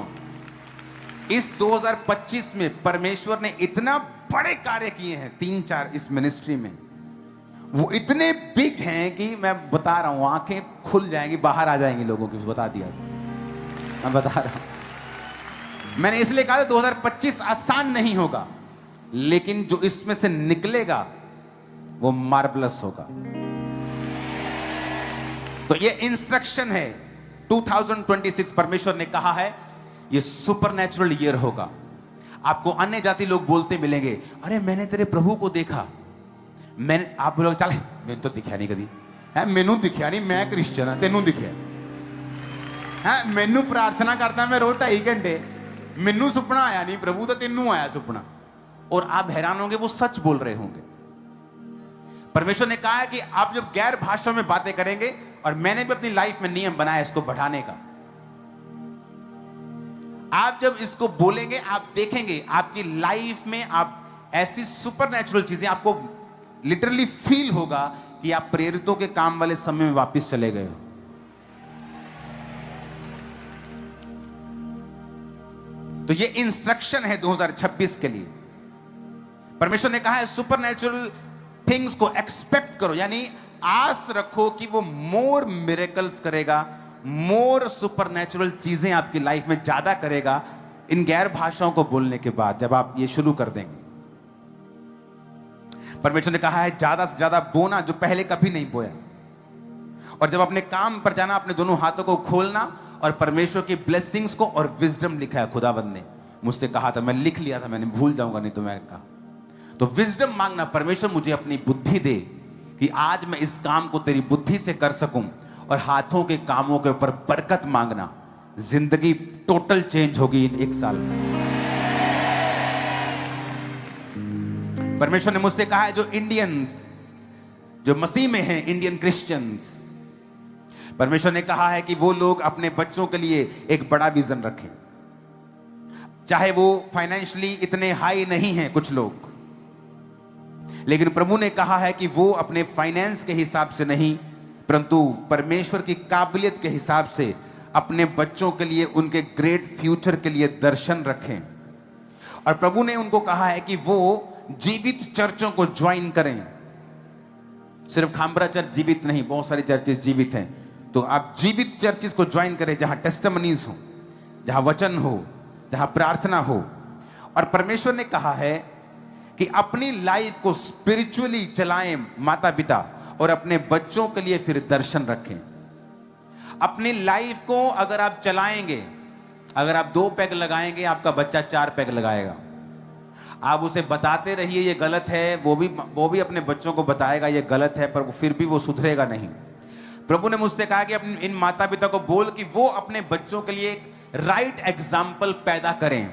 इस 2025 में परमेश्वर ने इतना बड़े कार्य किए हैं, 3-4 इस मिनिस्ट्री में, वो इतने बिग हैं कि मैं बता रहा हूं, आंखें खुल जाएंगी, बाहर आ जाएंगी लोगों की। बता दिया तो मैं बता रहा हूं। मैंने इसलिए कहा 2025 आसान नहीं होगा, लेकिन जो इसमें से निकलेगा वो मार्वलस होगा। तो ये इंस्ट्रक्शन है। 2026 परमेश्वर ने कहा है ये सुपरनैचुरल ईयर होगा। आपको अन्य जाति लोग बोलते मिलेंगे, अरे मैंने तेरे प्रभु को देखा। मैंने, आप बोलोगे चल मैंने तो दिखा नहीं कभी है, मैनू दिखा नहीं, मैं क्रिश्चियन हाँ, तेनू दिखा है, मैनू प्रार्थना करता मैं रोज 2.5 घंटे, मैनू सुपना आया नहीं प्रभु, तो तेनू आया सुपना। और आप हैरान होंगे वो सच बोल रहे होंगे। परमेश्वर ने कहा है कि आप जब गैर भाषाओं में बातें करेंगे, और मैंने भी अपनी लाइफ में नियम बनाया इसको बढ़ाने का, आप जब इसको बोलेंगे आप देखेंगे आपकी लाइफ में आप ऐसी सुपरनैचुरल चीजें, आपको लिटरली फील होगा कि आप प्रेरितों के काम वाले समय में वापस चले गए हो। तो ये इंस्ट्रक्शन है 2026 के लिए। परमेश्वर ने कहा है सुपरनैचुरल थिंग्स को एक्सपेक्ट करो, यानी आस रखो कि वो मोर मिरेकल्स करेगा, मोर सुपरनैचुरल चीजें आपकी लाइफ में ज्यादा करेगा इन गैर भाषाओं को बोलने के बाद, जब आप ये शुरू कर देंगे। परमेश्वर ने कहा है ज्यादा से ज्यादा बोना जो पहले कभी नहीं बोया, और जब अपने काम पर जाना अपने दोनों हाथों को खोलना और परमेश्वर की ब्लेसिंग्स को, और विजडम लिखा है, खुदावंद ने मुझसे कहा था, मैं लिख लिया था, मैंने भूल जाऊंगा नहीं तो मैं कहा, तो विजडम मांगना, परमेश्वर मुझे अपनी बुद्धि दे कि आज मैं इस काम को तेरी बुद्धि से कर सकूं, और हाथों के कामों के ऊपर बरकत मांगना। जिंदगी टोटल चेंज होगी इन 1 साल में। परमेश्वर ने मुझसे कहा है जो इंडियंस, जो मसीह में हैं, इंडियन क्रिश्चियंस, परमेश्वर ने कहा है कि वो लोग अपने बच्चों के लिए एक बड़ा विजन रखें। चाहे वो फाइनेंशियली इतने हाई नहीं हैं कुछ लोग, लेकिन प्रभु ने कहा है कि वो अपने फाइनेंस के हिसाब से नहीं, परंतु परमेश्वर की काबिलियत के हिसाब से अपने बच्चों के लिए, उनके ग्रेट फ्यूचर के लिए दर्शन रखें। और प्रभु ने उनको कहा है कि वो जीवित चर्चों को ज्वाइन करें। सिर्फ खामबरा चर्च जीवित नहीं, बहुत सारी चर्चेस जीवित हैं, तो आप जीवित चर्चेस को ज्वाइन करें जहां टेस्टिमनीज हो, जहां वचन हो, जहां प्रार्थना हो, और परमेश्वर ने कहा है कि अपनी लाइफ को स्पिरिचुअली चलाएं माता पिता, और अपने बच्चों के लिए फिर दर्शन रखें। अपनी लाइफ को अगर आप चलाएंगे, अगर आप 2 पैग लगाएंगे, आपका बच्चा 4 पैग लगाएगा। आप उसे बताते रहिए ये गलत है, वो भी अपने बच्चों को बताएगा ये गलत है, पर फिर भी वो सुधरेगा नहीं। प्रभु ने मुझसे कहा कि अपने इन माता पिता को बोल कि वो अपने बच्चों के लिए एक राइट एग्जाम्पल पैदा करें।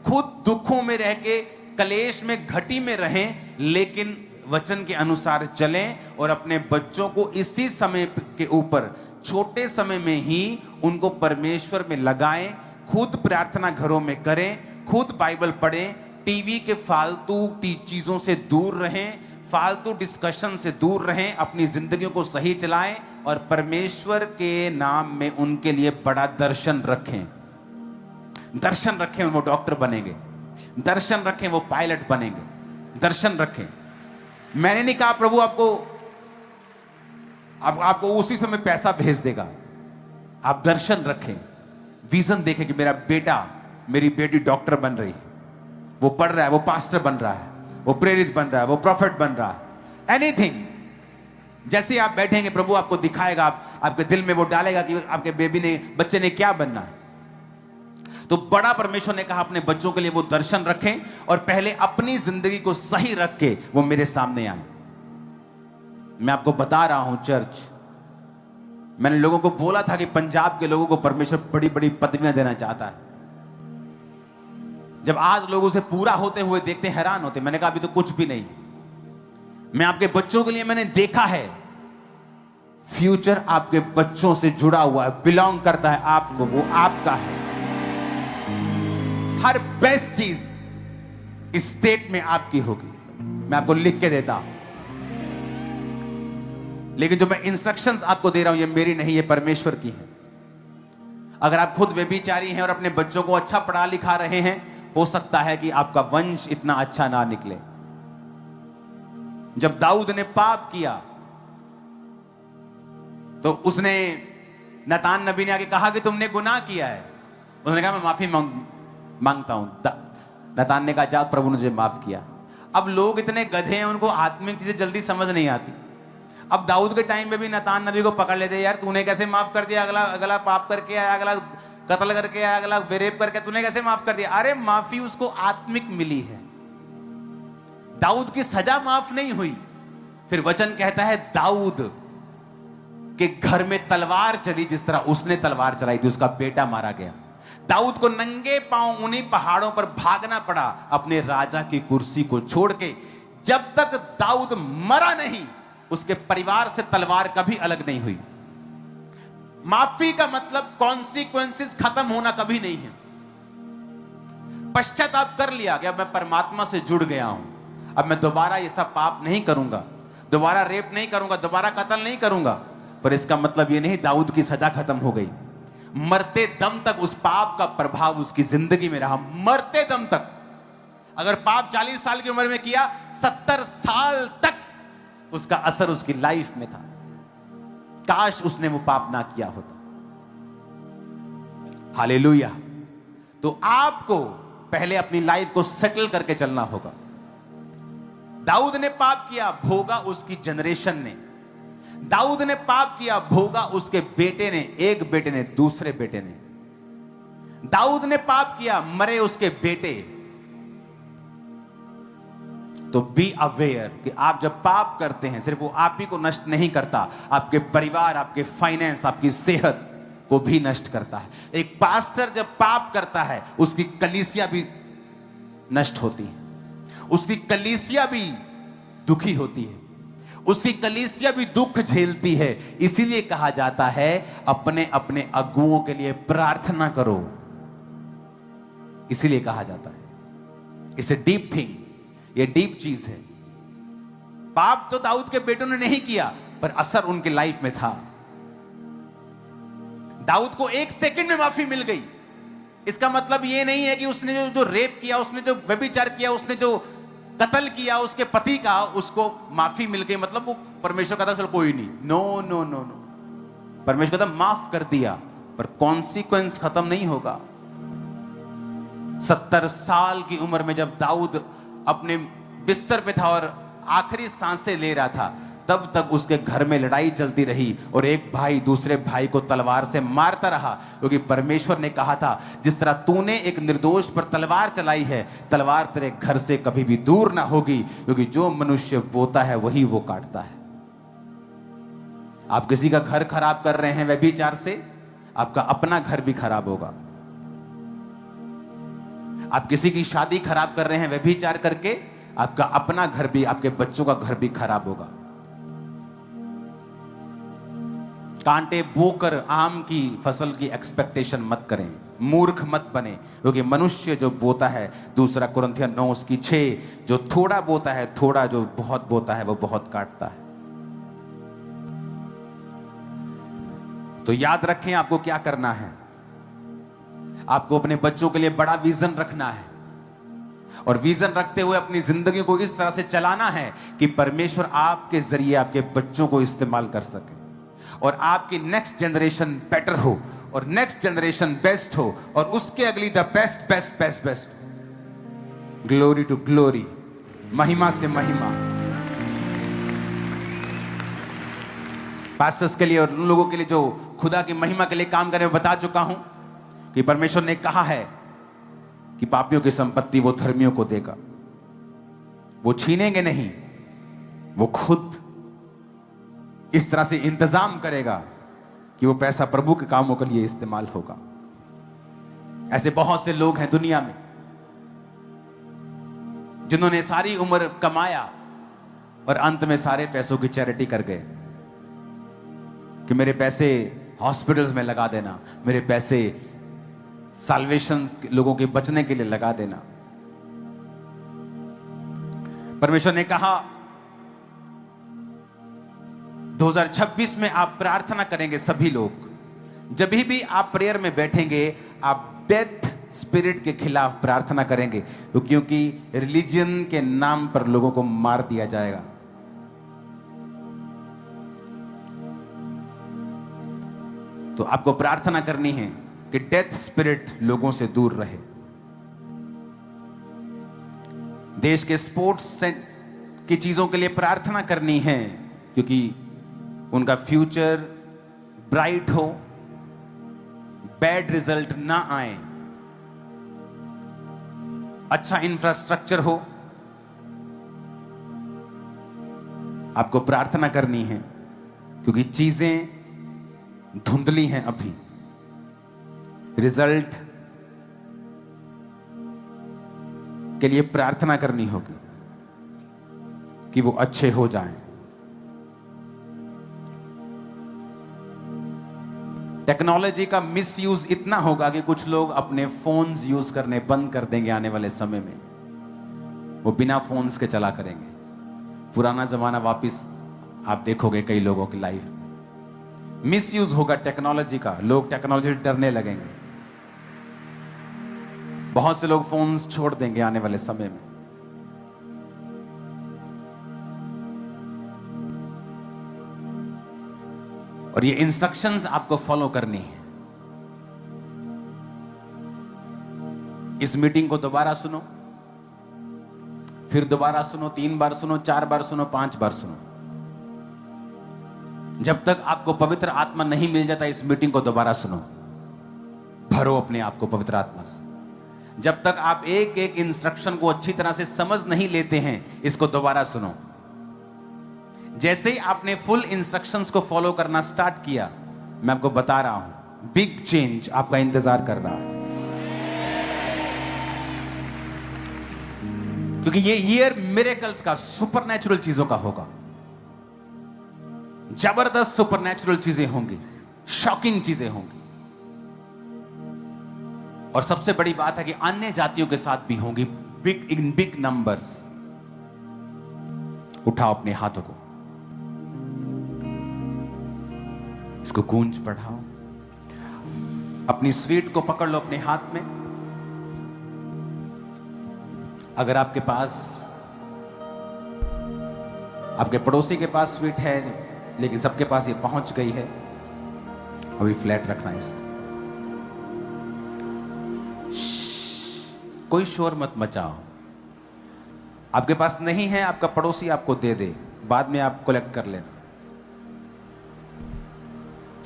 खुद दुखों में रह के, कलेश में, घटी में रहें, लेकिन वचन के अनुसार चलें और अपने बच्चों को इसी समय के ऊपर, छोटे समय में ही उनको परमेश्वर में लगाएं। खुद प्रार्थना घरों में करें, खुद बाइबल पढ़ें, टीवी के फालतू चीजों से दूर रहें, फालतू डिस्कशन से दूर रहें, अपनी जिंदगियों को सही चलाएं और परमेश्वर के नाम में उनके लिए बड़ा दर्शन रखें। दर्शन रखें, वो डॉक्टर बनेंगे। दर्शन रखें, वो पायलट बनेंगे। दर्शन रखें। मैंने नहीं कहा प्रभु आपको उसी समय पैसा भेज देगा। आप दर्शन रखें, विजन देखें कि मेरा बेटा, मेरी बेटी डॉक्टर बन रही है, वो पढ़ रहा है, वो पास्टर बन रहा है, वो प्रेरित बन रहा है, वो प्रॉफिट बन रहा है। एनीथिंग, जैसे आप बैठेंगे प्रभु आपको दिखाएगा, आपके दिल में वो डालेगा कि आपके बच्चे ने क्या बनना है। तो बड़ा परमेश्वर ने कहा अपने बच्चों के लिए वो दर्शन रखें और पहले अपनी जिंदगी को सही रख के वो मेरे सामने आए। मैं आपको बता रहा हूं चर्च, मैंने लोगों को बोला था कि पंजाब के लोगों को परमेश्वर बड़ी बड़ी पदवियां देना चाहता है। जब आज लोग उसे पूरा होते हुए देखते हैरान होते। मैंने कहा अभी तो कुछ भी नहीं। मैं आपके बच्चों के लिए मैंने देखा है, फ्यूचर आपके बच्चों से जुड़ा हुआ है, बिलोंग करता है आपको, वो आपका है। हर बेस्ट चीज इस स्टेट में आपकी होगी। मैं आपको लिख के देता हूं, लेकिन जो मैं इंस्ट्रक्शंस आपको दे रहा हूं ये मेरी नहीं, ये परमेश्वर की है। अगर आप खुद व्यभिचारी हैं और अपने बच्चों को अच्छा पढ़ा लिखा रहे हैं, हो सकता है कि आपका वंश इतना अच्छा ना निकले। जब दाऊद ने पाप किया तो उसने, नतान नबी ने आके कहा कि तुमने गुनाह किया है। उसने कहा मैं माफी मांगता हूं। नतान ने कहा जा, प्रभु ने मुझे माफ किया। अब लोग इतने गधे हैं, उनको आत्मिक चीजें जल्दी समझ नहीं आती। अब दाऊद के टाइम में भी नतान नबी को पकड़ लेते, यार तूने कैसे माफ कर दिया, अगला पाप करके आया, अगला कत्ल करके आया, अगला रेप करके, तूने कैसे माफ कर दिया। अरे माफी उसको आत्मिक मिली है, दाऊद की सजा माफ नहीं हुई। फिर वचन कहता है दाऊद के घर में तलवार चली, जिस तरह उसने तलवार चलाई थी, उसका बेटा मारा गया। दाऊद को नंगे पांव उन्हीं पहाड़ों पर भागना पड़ा अपने राजा की कुर्सी को छोड़ के। जब तक दाऊद मरा नहीं, उसके परिवार से तलवार कभी अलग नहीं हुई। माफी का मतलब कॉन्सिक्वेंसेस खत्म होना कभी नहीं है। पश्चाताप कर लिया कि अब मैं परमात्मा से जुड़ गया हूं, अब मैं दोबारा ये सब पाप नहीं करूंगा, दोबारा रेप नहीं करूंगा, दोबारा कत्ल नहीं करूंगा। पर इसका मतलब ये नहीं दाऊद की सजा खत्म हो गई। मरते दम तक उस पाप का प्रभाव उसकी जिंदगी में रहा, मरते दम तक। अगर पाप 40 साल की उम्र में किया, 70 साल तक उसका असर उसकी लाइफ में था। काश उसने वो पाप ना किया होता। हालेलुया। तो आपको पहले अपनी लाइफ को सेटल करके चलना होगा। दाऊद ने पाप किया, भोगा उसकी जनरेशन ने। दाऊद ने पाप किया, भोगा उसके बेटे ने, एक बेटे ने, दूसरे बेटे ने। दाऊद ने पाप किया, मरे उसके बेटे। तो बी अवेयर कि आप जब पाप करते हैं, सिर्फ वो आप ही को नष्ट नहीं करता, आपके परिवार, आपके फाइनेंस, आपकी सेहत को भी नष्ट करता है। एक पास्टर जब पाप करता है, उसकी कलीसिया भी नष्ट होती है, उसकी कलीसिया भी दुखी होती है, उसकी कलीसिया भी दुख झेलती है। इसीलिए कहा जाता है अपने अपने अगुओं के लिए प्रार्थना करो। इसीलिए कहा जाता है। इट्स ए डीप थिंग, ये डीप चीज है। पाप तो दाऊद के बेटों ने नहीं किया, पर असर उनके लाइफ में था। दाऊद को 1 सेकंड में माफी मिल गई। इसका मतलब ये नहीं है कि उसने जो रेप किया, उसने जो व्यभिचार किया, उसने जो कत्ल किया उसके पति का, उसको माफी मिल गई मतलब वो परमेश्वर कहता चलो कोई नहीं। नो नो नो नो, परमेश्वर कहता माफ कर दिया, पर कॉन्सिक्वेंस खत्म नहीं होगा। 70 साल की उम्र में जब दाऊद अपने बिस्तर पे था और आखिरी सांसें ले रहा था, तब तक उसके घर में लड़ाई चलती रही और एक भाई दूसरे भाई को तलवार से मारता रहा, क्योंकि परमेश्वर ने कहा था जिस तरह तूने एक निर्दोष पर तलवार चलाई है, तलवार तेरे घर से कभी भी दूर ना होगी, क्योंकि जो मनुष्य बोता है वही वो काटता है। आप किसी का घर खराब कर रहे हैं व्यभिचार से, आपका अपना घर भी खराब होगा। आप किसी की शादी खराब कर रहे हैं व्यभिचार करके, आपका अपना घर भी, आपके बच्चों का घर भी खराब होगा। कांटे बोकर आम की फसल की एक्सपेक्टेशन मत करें, मूर्ख मत बने, क्योंकि मनुष्य जो बोता है, दूसरा कुरिन्थियों 9:6, जो थोड़ा बोता है थोड़ा, जो बहुत बोता है वो बहुत काटता है। तो याद रखें आपको क्या करना है। आपको अपने बच्चों के लिए बड़ा विजन रखना है और विजन रखते हुए अपनी जिंदगी को इस तरह से चलाना है कि परमेश्वर आपके जरिए आपके बच्चों को इस्तेमाल कर सके और आपकी नेक्स्ट जनरेशन बेटर हो और नेक्स्ट जनरेशन बेस्ट हो और उसके अगली the best best best best, glory to glory, महिमा से महिमा। पास्टर्स के लिए और उन लोगों के लिए जो खुदा की महिमा के लिए काम करने में बता चुका हूं कि परमेश्वर ने कहा है कि पापियों की संपत्ति वो धर्मियों को देगा। वो छीनेंगे नहीं, वो खुद इस तरह से इंतजाम करेगा कि वो पैसा प्रभु के कामों के लिए इस्तेमाल होगा। ऐसे बहुत से लोग हैं दुनिया में जिन्होंने सारी उम्र कमाया और अंत में सारे पैसों की चैरिटी कर गए कि मेरे पैसे हॉस्पिटल्स में लगा देना, मेरे पैसे साल्वेशन लोगों के बचने के लिए लगा देना। परमेश्वर ने कहा 2026 में आप प्रार्थना करेंगे, सभी लोग जब भी आप प्रेयर में बैठेंगे आप डेथ स्पिरिट के खिलाफ प्रार्थना करेंगे, क्योंकि रिलीजन के नाम पर लोगों को मार दिया जाएगा। तो आपको प्रार्थना करनी है कि डेथ स्पिरिट लोगों से दूर रहे। देश के स्पोर्ट्स की चीजों के लिए प्रार्थना करनी है, क्योंकि उनका फ्यूचर ब्राइट हो, बैड रिजल्ट ना आए, अच्छा इंफ्रास्ट्रक्चर हो। आपको प्रार्थना करनी है क्योंकि चीजें धुंधली हैं अभी। रिजल्ट के लिए प्रार्थना करनी होगी कि वो अच्छे हो जाएं। टेक्नोलॉजी का मिसयूज इतना होगा कि कुछ लोग अपने फोन्स यूज करने बंद कर देंगे आने वाले समय में। वो बिना फोन्स के चला करेंगे। पुराना जमाना वापस आप देखोगे कई लोगों की लाइफ मिसयूज होगा टेक्नोलॉजी का। लोग टेक्नोलॉजी से डरने लगेंगे। बहुत से लोग फोन्स छोड़ देंगे आने वाले समय में। और ये इंस्ट्रक्शंस आपको फॉलो करनी है। इस मीटिंग को दोबारा सुनो, फिर दोबारा सुनो, 3 बार सुनो, 4 बार सुनो, 5 बार सुनो। जब तक आपको पवित्र आत्मा नहीं मिल जाता, इस मीटिंग को दोबारा सुनो। भरो अपने आप को पवित्र आत्मा से। जब तक आप एक एक इंस्ट्रक्शन को अच्छी तरह से समझ नहीं लेते हैं, इसको दोबारा सुनो। जैसे ही आपने फुल इंस्ट्रक्शंस को फॉलो करना स्टार्ट किया, मैं आपको बता रहा हूं, बिग चेंज आपका इंतजार कर रहा है। क्योंकि ये ईयर मिरेकल्स का, सुपरनैचुरल चीजों का होगा। जबरदस्त सुपरनैचुरल चीजें होंगी, शॉकिंग चीजें होंगी। और सबसे बड़ी बात है कि अन्य जातियों के साथ भी होंगी, बिग इन बिग नंबर्स। उठाओ अपने हाथों को, इसको गूंज बढ़ाओ। अपनी स्वीट को पकड़ लो अपने हाथ में। अगर आपके पास, आपके पड़ोसी के पास स्वीट है, लेकिन सबके पास ये पहुंच गई है, अभी फ्लैट रखना है इसको। कोई शोर मत मचाओ। आपके पास नहीं है, आपका पड़ोसी आपको दे दे, बाद में आप कलेक्ट कर लेना।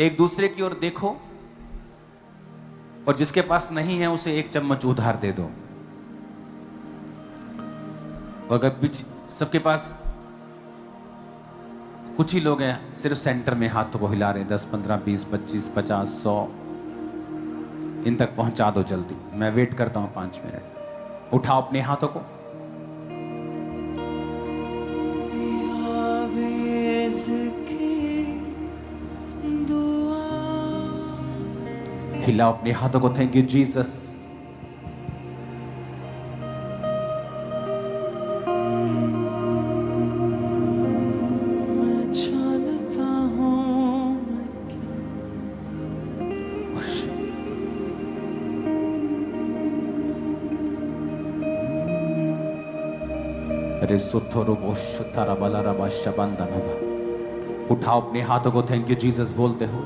एक दूसरे की ओर देखो और जिसके पास नहीं है उसे 1 चम्मच उधार दे दो। और अगर बीच सबके पास कुछ ही लोग हैं, सिर्फ सेंटर में हाथों को हिला रहे हैं, 10, 15, 20, 25, 50, 100, इन तक पहुंचा दो जल्दी। मैं वेट करता हूं 5 मिनट। उठाओ अपने हाथों को, हिलाओ अपने हाथों को। Thank you Jesus. उठाओ अपने हाथों को, थैंक यू जीसस बोलते हो।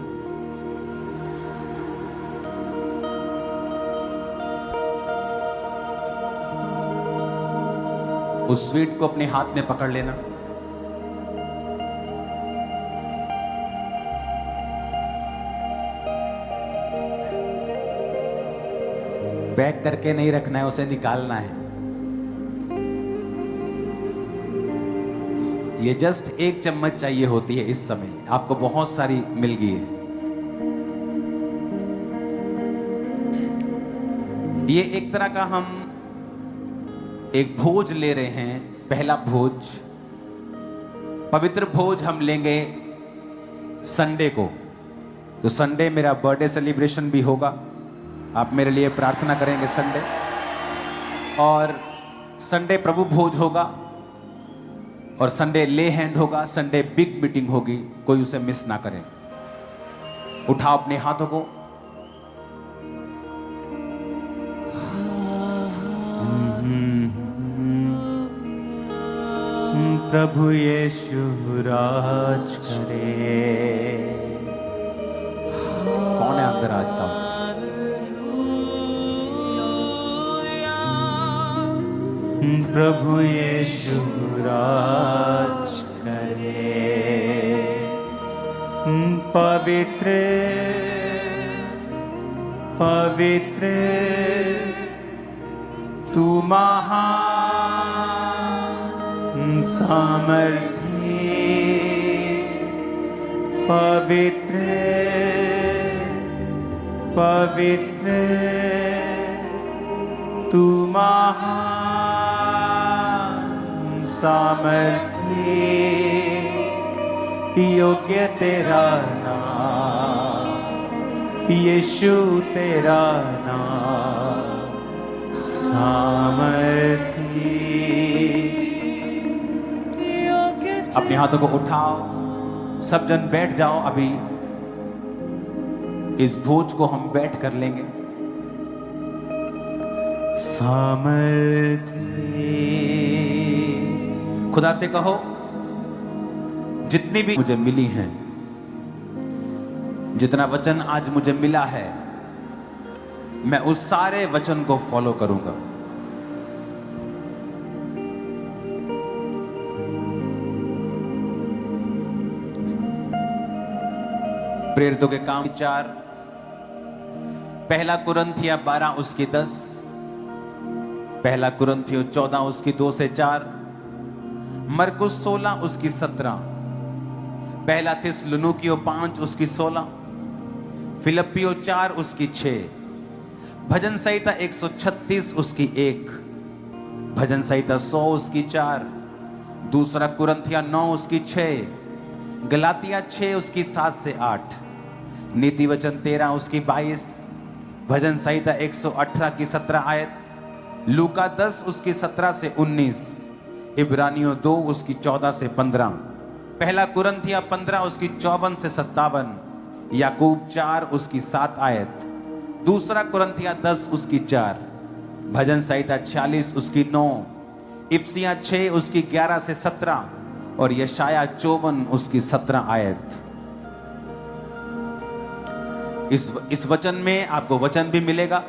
उस स्वीट को अपने हाथ में पकड़ लेना। पैक करके नहीं रखना है, उसे निकालना है। ये जस्ट 1 चम्मच चाहिए होती है इस समय, आपको बहुत सारी मिल गई है। ये एक तरह का हम एक भोज ले रहे हैं, पहला भोज, पवित्र भोज हम लेंगे संडे को। तो संडे मेरा बर्थडे सेलिब्रेशन भी होगा, आप मेरे लिए प्रार्थना करेंगे संडे। और संडे प्रभु भोज होगा और संडे ले हैंड होगा, संडे बिग मीटिंग होगी, कोई उसे मिस ना करे। उठाओ अपने हाथों को, प्रभु यीशु राज करे। कौन है अंदर आज साहब? प्रभु यीशु राज करे। पवित्र पवित्र तू महान सामर्थी, पवित्र पवित्र तू महान सामर्थी, योग्य तेरा नाम यीशु, तेरा नाम सामर्थी। अपने हाथों को उठाओ, सब जन बैठ जाओ। अभी इस भोज को हम बैठ कर लेंगे। सामर्थी। खुदा से कहो, जितनी भी मुझे मिली हैं, जितना वचन आज मुझे मिला है, मैं उस सारे वचन को फॉलो करूंगा। प्रेरितों के काम 4, पहला कुरिन्थिया 12 उसकी 10, पहला कुरिन्थियों 14 उसकी 2 से 4, मरकुस 16 उसकी 17, पहला थिस्सलुनीकियों 5 उसकी 16, फिलिप्पियों 4 उसकी 6, भजन संहिता 136 उसकी 1, भजन संहिता 100 उसकी 4, दूसरा कुरिन्थिया 9 उसकी 6, गलातिया 6 उसकी 7 से 8, नीति वचन 13 उसकी 22, भजन संहिता 118 की 17 आयत, लूका 10 उसकी 17 से 19, इब्रानियों 2 उसकी 14 से 15, पहला कुरिन्थिया 15 उसकी 54 से 57, याकूब 4 उसकी 7 आयत, दूसरा कुरिन्थिया 10 उसकी 4, भजन संहिता 46 उसकी 9, इफिसियां 6 उसकी 11 से 17 और यशाया 54 उसकी 17 आयत। इस वचन में आपको वचन भी मिलेगा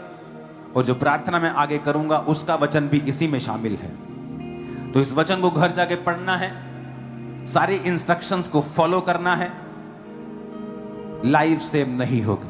और जो प्रार्थना मैं आगे करूंगा उसका वचन भी इसी में शामिल है। तो इस वचन को घर जाके पढ़ना है, सारी इंस्ट्रक्शंस को फॉलो करना है, लाइफ सेव नहीं होगी।